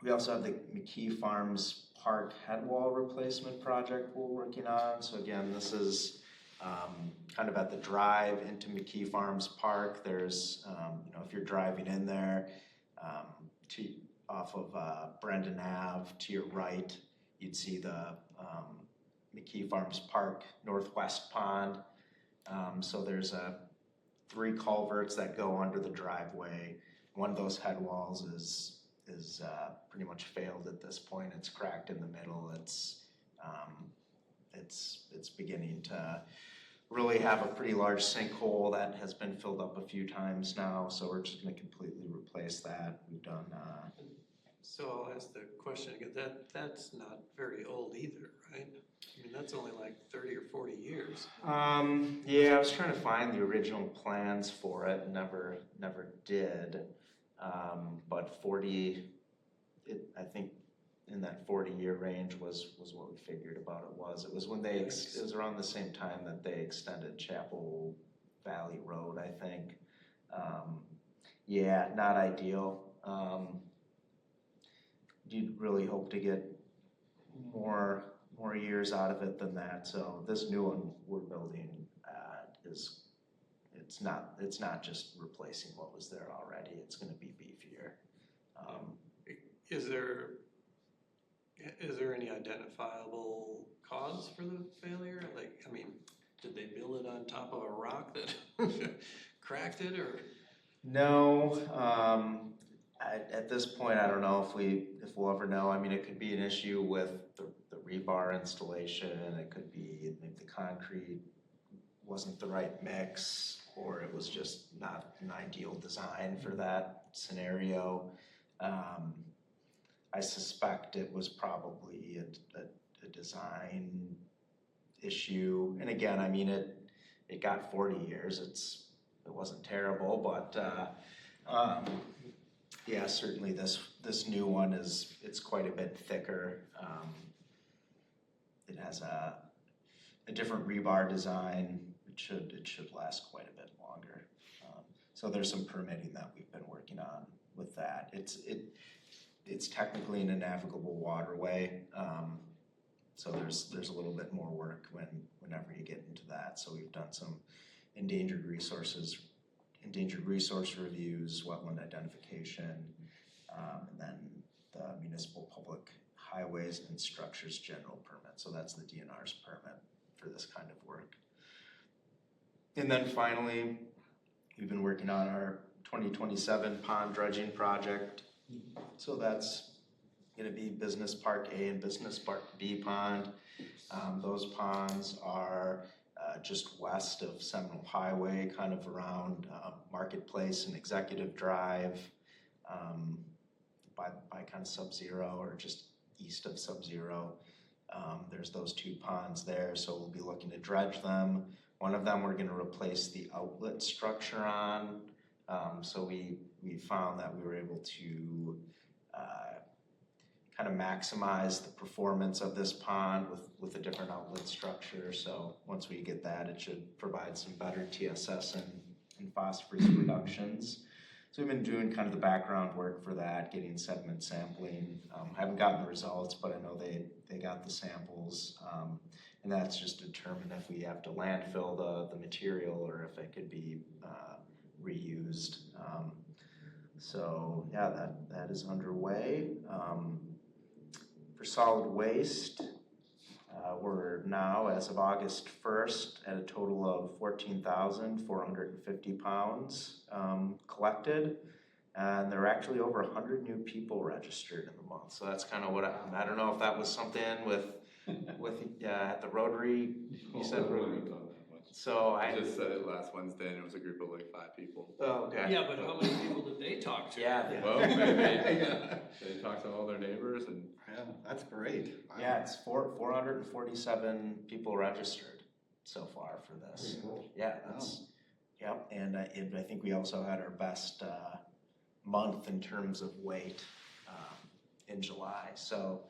We also have the McKee Farms Park head wall replacement project we're working on. So again, this is kind of at the drive into McKee Farms Park. There's, if you're driving in there, off of Brendan Ave to your right, you'd see the McKee Farms Park northwest pond. So there's 3 culverts that go under the driveway. One of those head walls is pretty much failed at this point. It's cracked in the middle. It's beginning to really have a pretty large sinkhole that has been filled up a few times now. So we're just going to completely replace that. We've done. So I'll ask the question again. That's not very old either, right? I mean, that's only like 30 or 40 years. Yeah, I was trying to find the original plans for it. Never did. But 40, I think in that 40-year range was what we figured about it was. It was when it was around the same time that they extended Chapel Valley Road, I think. Yeah, not ideal. You'd really hope to get more years out of it than that. So this new one we're building it's not just replacing what was there already. It's going to be beefier. Is there any identifiable cause for the failure? Like, I mean, did they build it on top of a rock that cracked it, or? No. At this point, I don't know if we'll ever know. I mean, it could be an issue with the rebar installation. It could be maybe the concrete wasn't the right mix, or it was just not an ideal design for that scenario. I suspect it was probably a design issue. And again, I mean, it got 40 years. It wasn't terrible, but yeah, certainly this new one it's quite a bit thicker. It has a different rebar design. It should last quite a bit longer. So there's some permitting that we've been working on with that. It's technically in a navigable waterway, so there's a little bit more work whenever you get into that. So we've done some endangered resource reviews, wetland identification, and then the municipal public highways and structures general permit. So that's the DNR's permit for this kind of work. And then finally, we've been working on our 2027 pond dredging project. So that's going to be Business Park A and Business Park B pond. Those ponds are just west of Seminole Highway, kind of around Marketplace and Executive Drive, by kind of Sub-Zero, or just east of Sub-Zero. There's those 2 ponds there, so we'll be looking to dredge them. One of them we're gonna replace the outlet structure on. So we found that we were able to kind of maximize the performance of this pond with a different outlet structure. So once we get that, it should provide some better TSS and phosphorus reductions. So we've been doing kind of the background work for that, getting sediment sampling. Haven't gotten the results, but I know they got the samples. And that's just to determine if we have to landfill the material or if it could be reused. So yeah, that is underway. For solid waste, we're now, as of August 1st, at a total of 14,450 pounds collected. And there are actually over 100 new people registered in the month. So that's kind of what I don't know if that was something with at the Rotary. You said Rotary. So I just said it last Wednesday, and it was a group of like 5 people. Oh, okay. Yeah, but how many people did they talk to? Yeah. Well, they talked to all their neighbors, and Yeah, that's great. Wow. Yeah, it's 447 people registered so far for this. Pretty cool. Yeah, that's, yep, and I think we also had our best month in terms of weight in July, so,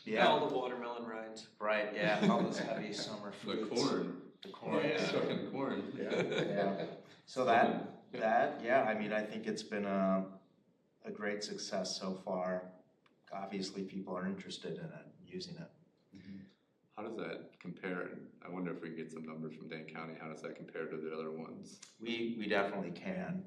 yeah. All the watermelon rides. Right, yeah, all those heavy summer the fruits. corn. The corn. Yeah. Fucking corn. Yeah. So that, yeah, I mean, I think it's been a great success so far. Obviously, people are interested in it, using it. How does that compare? I wonder if we can get some numbers from Dane County. How does that compare to the other ones? We definitely can.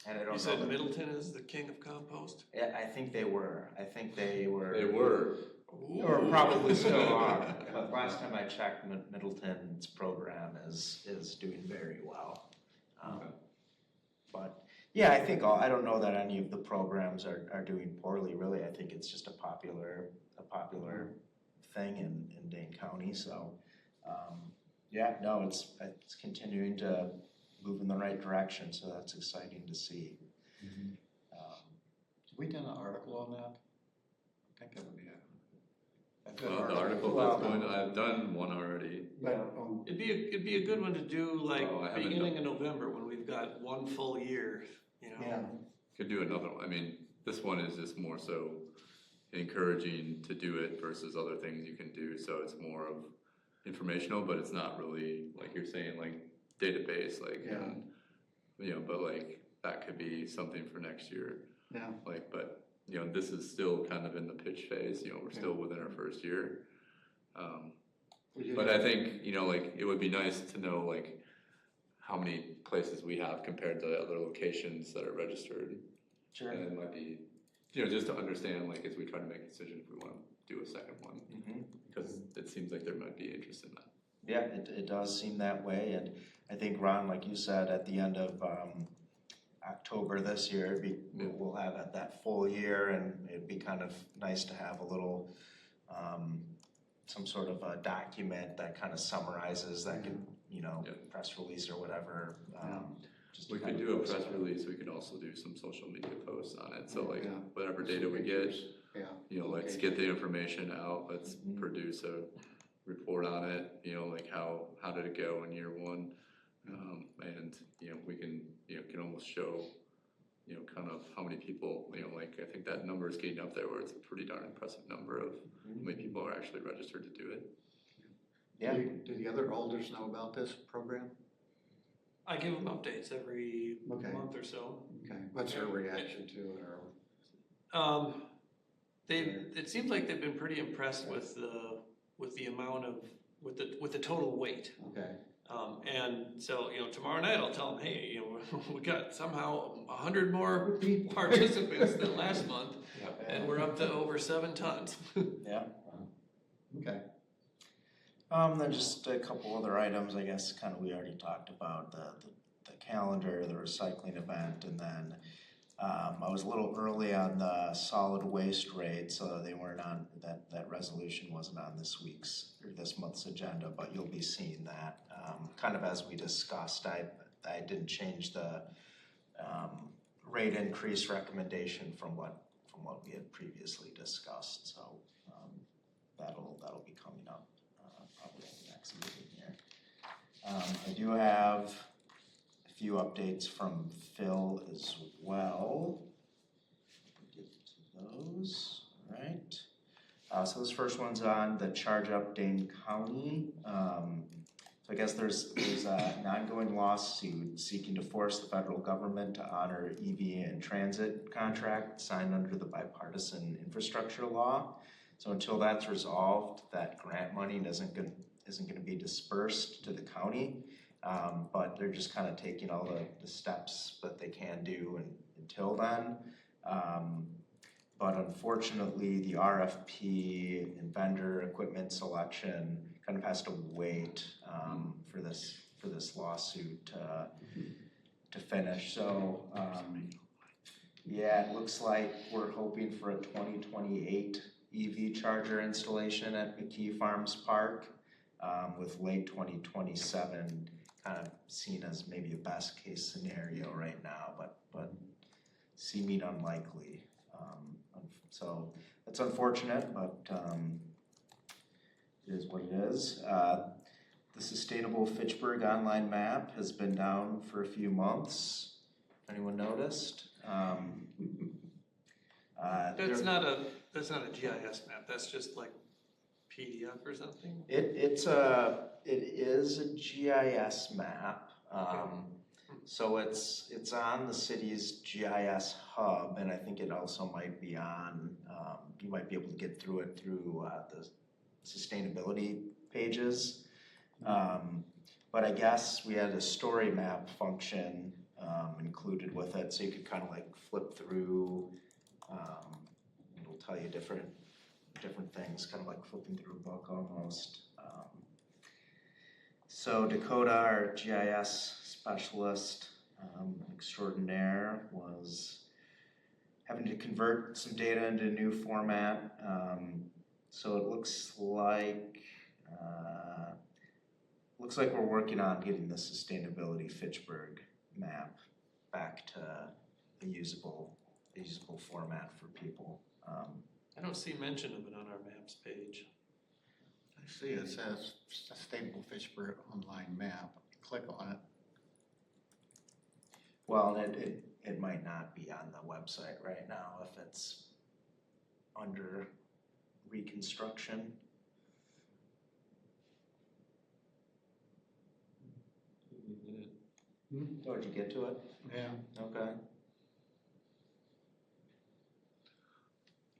And I don't know. You said Middleton is the king of compost? Yeah, I think they were. They were. Or probably still are. But last time I checked, Middleton's program is doing very well. But yeah, I think I don't know that any of the programs are doing poorly. Really, I think it's just a popular thing in Dane County. So yeah, no, it's continuing to move in the right direction. So that's exciting to see. Have we done an article on that? I think that would be The article that's going, I've done one already. But, It'd be a good one to do like Oh, I haven't beginning done- of November when we've got one full year, you know? yeah, Could do another one. I mean, this one is just more so encouraging to do it versus other things you can do. So it's more of informational, but it's not really, like you're saying, like database, like, Yeah. you know, but like that could be something for next year. yeah. Like, but, you know, this is still kind of in the pitch phase, you know, we're still within our first year. But I think, you know, like, it would be nice to know, like, how many places we have compared to other locations that are registered. Sure. And it might be, you know, just to understand, like, as we try to make a decision if we want to do a second one. Because it seems like there might be interest in that. Yeah, it does seem that way. And I think, Ron, like you said, at the end of October this year, we'll have that full year, and it'd be kind of nice to have a little, some sort of a document that kind of summarizes that could, you know, press release or whatever. Just We could do a press release, we could also do some social media posts on it, so like, Yeah. whatever data we get, Yeah. you know, let's get the information out, let's produce a report on it, you know, like how did it go in year one? And, you know, we can, you know, can almost show, you know, kind of how many people, you know, like, I think that number is getting up there where it's a pretty darn impressive number of how many people are actually registered to do it. Yeah. Do the other holders know about this program? I give them updates every Okay. month or so. Okay, what's their reaction to it, or? It seems like they've been pretty impressed with the amount of, with the total weight. Okay. And so, you know, tomorrow night I'll tell them, hey, you know, we got somehow 100 more participants than last month, and we're up to over 7 tons. Yeah. Okay. Then just a couple other items, I guess, kind of we already talked about, the calendar, the recycling event, and then I was a little early on the solid waste rate, so they weren't on, that resolution wasn't on this month's agenda, but you'll be seeing that. Kind of as we discussed, I didn't change the rate increase recommendation from what we had previously discussed, so that'll be coming up probably in the next meeting here. I do have a few updates from Phil as well. Get to those, all right. So this first one's on the charge up Dane County. So I guess there's an ongoing lawsuit seeking to force the federal government to honor EV and transit contract signed under the bipartisan infrastructure law. So until that's resolved, that grant money isn't going to be dispersed to the county, but they're just kind of taking all the steps that they can do until then. But unfortunately, the RFP and vendor equipment selection kind of has to wait for this lawsuit to finish. So yeah, it looks like we're hoping for a 2028 EV charger installation at McKee Farms Park, with late 2027 kind of seen as maybe a best case scenario right now, but seeming unlikely. So that's unfortunate, but it is what it is. The Sustainable Fitchburg online map has been down for a few months. Anyone noticed? That's not a GIS map, that's just like PDF or something? It is a GIS map. So it's on the city's GIS hub, and I think it also might be on, you might be able to get through it through the sustainability pages. But I guess we had a story map function included with it, so you could kind of like flip through, it'll tell you different things, kind of like flipping through a book almost. So Dakota, our GIS specialist extraordinaire, was having to convert some data into a new format. So it looks like we're working on getting the Sustainability Fitchburg map back to a usable format for people. I don't see mention of it on our maps page. I see it says Sustainable Fitchburg online map. Click on it. Well, it might not be on the website right now if it's under reconstruction. Oh, did you get to it? Yeah. Okay.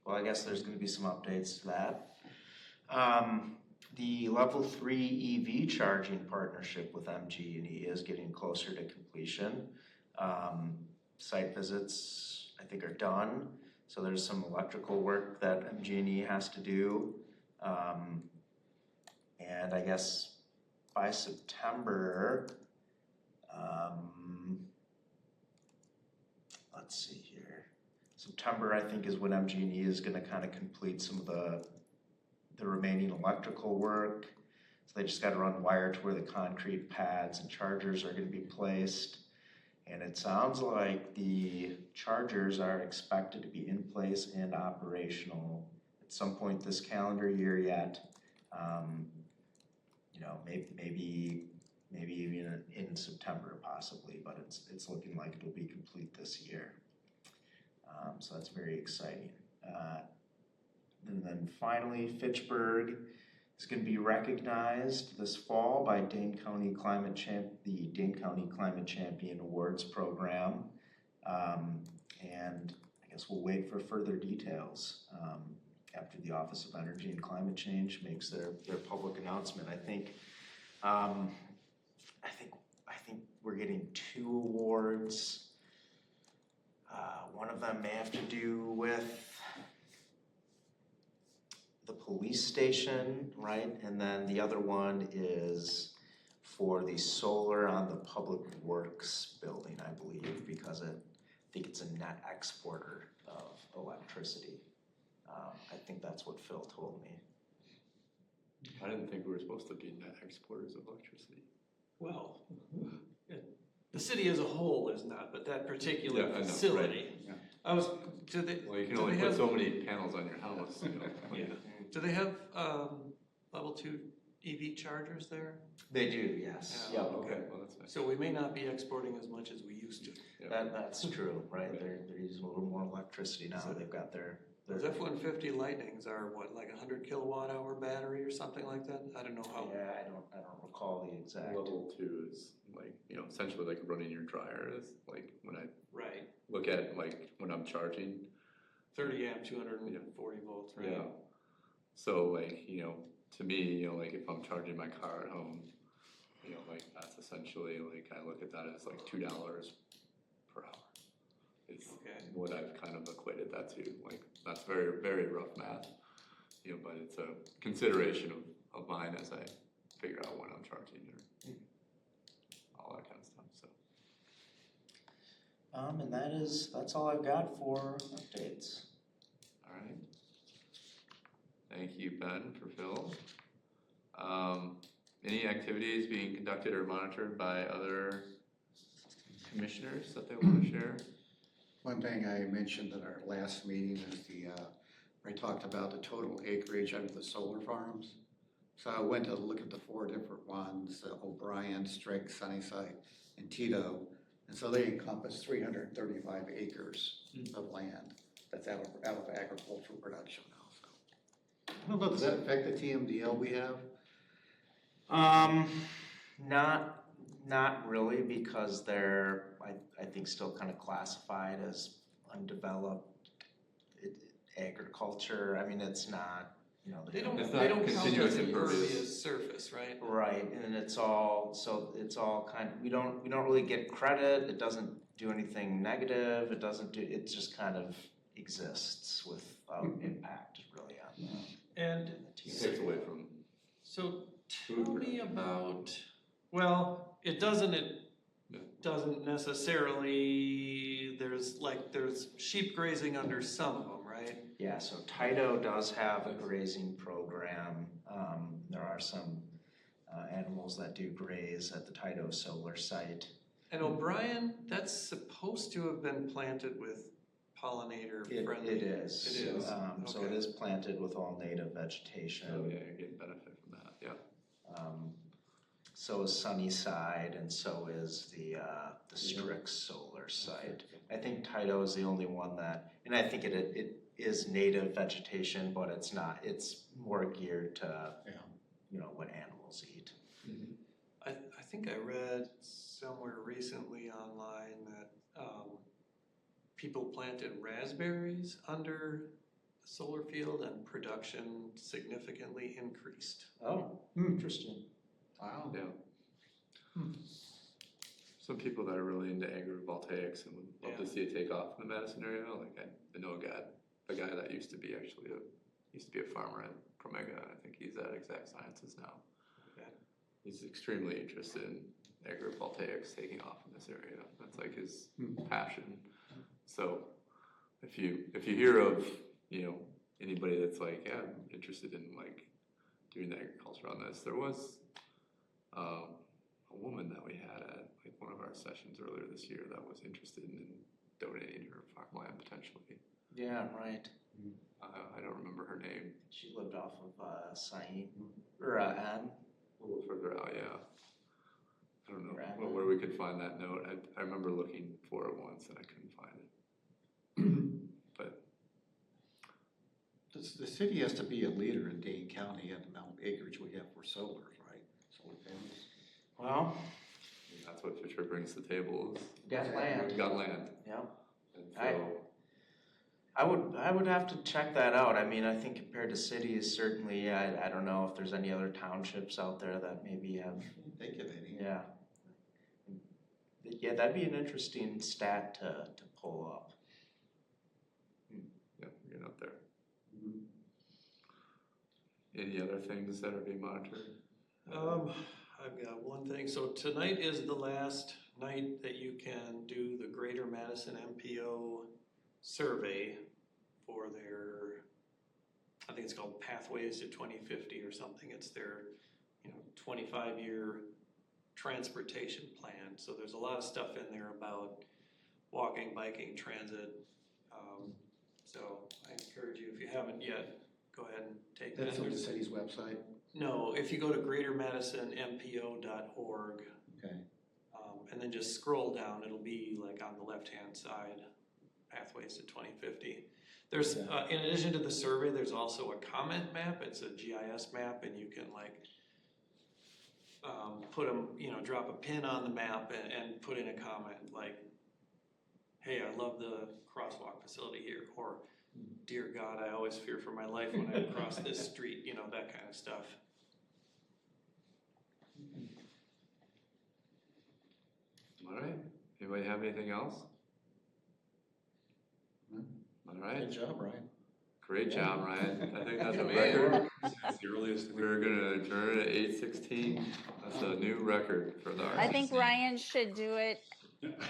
Well, I guess there's going to be some updates to that. The level 3 EV charging partnership with MG&E is getting closer to completion. Site visits, I think, are done. So there's some electrical work that MG&E has to do. And I guess by September, let's see here. September, I think, is when MG&E is going to kind of complete some of the remaining electrical work. So they just got to run wire to where the concrete pads and chargers are going to be placed. And it sounds like the chargers are expected to be in place and operational at some point this calendar year yet. Maybe even in September possibly, but it's looking like it'll be complete this year. So that's very exciting. And then finally, Fitchburg is going to be recognized this fall by the Dane County Climate Champion Awards program. And I guess we'll wait for further details after the Office of Energy and Climate Change makes their public announcement. I think we're getting 2 awards. One of them may have to do with the police station, right? And then the other one is for the solar on the Public Works building, I believe, because I think it's a net exporter of electricity. I think that's what Phil told me. I didn't think we were supposed to be net exporters of electricity. Well, the city as a whole is not, but that particular facility. Right. I was, do they? Well, you can only put so many panels on your house. Yeah. Do they have, level 2 EV chargers there? They do, yes. Yeah, Yep. okay. Well, that's nice. So we may not be exporting as much as we used to. That's true, right? They're using a little more electricity now. They've got their Those F-150 Lightnings are what, like 100 kilowatt hour battery or something like that? I don't know how. Yeah, I don't recall the exact. Level 2 is like, essentially like running your dryer is like when I Right. look at like when I'm charging. 30 amp, 240 volts, right? Yeah. So like, to me, like if I'm charging my car at home, like that's essentially like I look at that as like $2 per hour. Is what I've kind of equated that to. Like that's very, very rough math. But it's a consideration of mine as I figure out when I'm charging or all that kind of stuff. So And that's all I've got for updates. all right. Thank you, Ben, for Phil. Any activities being conducted or monitored by other commissioners that they want to share? One thing I mentioned at our last meeting is where I talked about the total acreage under the solar farms. So I went to look at the 4 different ones, O'Brien, Strick, Sunnyside, and Tito. And so they encompass 335 acres of land that's out of agricultural production now. So I don't know, does that affect the TMDL we have? Not really, because they're, I think, still kind of classified as undeveloped agriculture. I mean, it's not, They don't It's count not as continuous impervious. impervious surface, right? right, and it's all kind of, we don't really get credit. It doesn't do anything negative. It just kind of exists without impact really on And the It takes away from. so tell me about, well, it doesn't necessarily, there's sheep grazing under some of them, right? Yeah, so Tito does have a grazing program. There are some animals that do graze at the Tito solar site. And O'Brien, that's supposed to have been planted with pollinator friendly. It is. It is. So it is planted with all native vegetation. Oh yeah, you're getting benefit from that. Yeah. So is Sunnyside, and so is the Strix solar site. I think Tito is the only one that, and I think it is native vegetation, but it's not. It's more geared to, what animals eat. Mm-hmm. I think I read somewhere recently online that people planted raspberries under the solar field and production significantly increased. Oh, interesting. Wow. Yeah. Some people that are really into agrivoltaics and would love to see it take off in the Madison area. Like I know a guy that used to be a farmer at Promega. I think he's at Exact Sciences now. Okay. He's extremely interested in agrivoltaics taking off in this area. That's like his passion. So if you hear of anybody that's like interested in like doing the agriculture on this, there was a woman that we had at like one of our sessions earlier this year that was interested in donating her farmland potentially. Yeah, right. I don't remember her name. She lived off of Sain or Ann. A little further out, yeah. I don't know where we could find that note. I remember looking for it once and I couldn't find it. But The city has to be a leader in Dane County at the amount of acreage we have for solar, right? Solar panels. Well, that's what Fitchburg brings to the table is got land. we've got land. Yeah. And so I would have to check that out. I mean, I think compared to cities, certainly, I don't know if there's any other townships out there that maybe have. Think of any. Yeah. Yeah, that'd be an interesting stat to pull up. yeah, we're getting up there. Any other things that are being monitored? I've got one thing. So tonight is the last night that you can do the Greater Madison MPO survey for their, I think it's called Pathways to 2050 or something. It's their, 25-year transportation plan. So there's a lot of stuff in there about walking, biking, transit. So I encourage you, if you haven't yet go ahead and take that. That's on the city's website. No, if you go to greatermadisonmpo.org, Okay. and then just scroll down, it'll be like on the left-hand side, Pathways to 2050. There's, in addition to the survey, there's also a comment map. It's a GIS map, and you can like put them, drop a pin on the map and put in a comment like, hey, I love the crosswalk facility here, or dear God, I always fear for my life when I cross this street, that kind of stuff. All right, anybody have anything else? All right. Good job, Ryan. Great job, Ryan. I think that's a record. It's the earliest. We're gonna adjourn at 8:16. That's a new record for the. I think Ryan should do it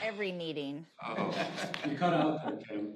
every meeting. Oh. You cut out there, Kim.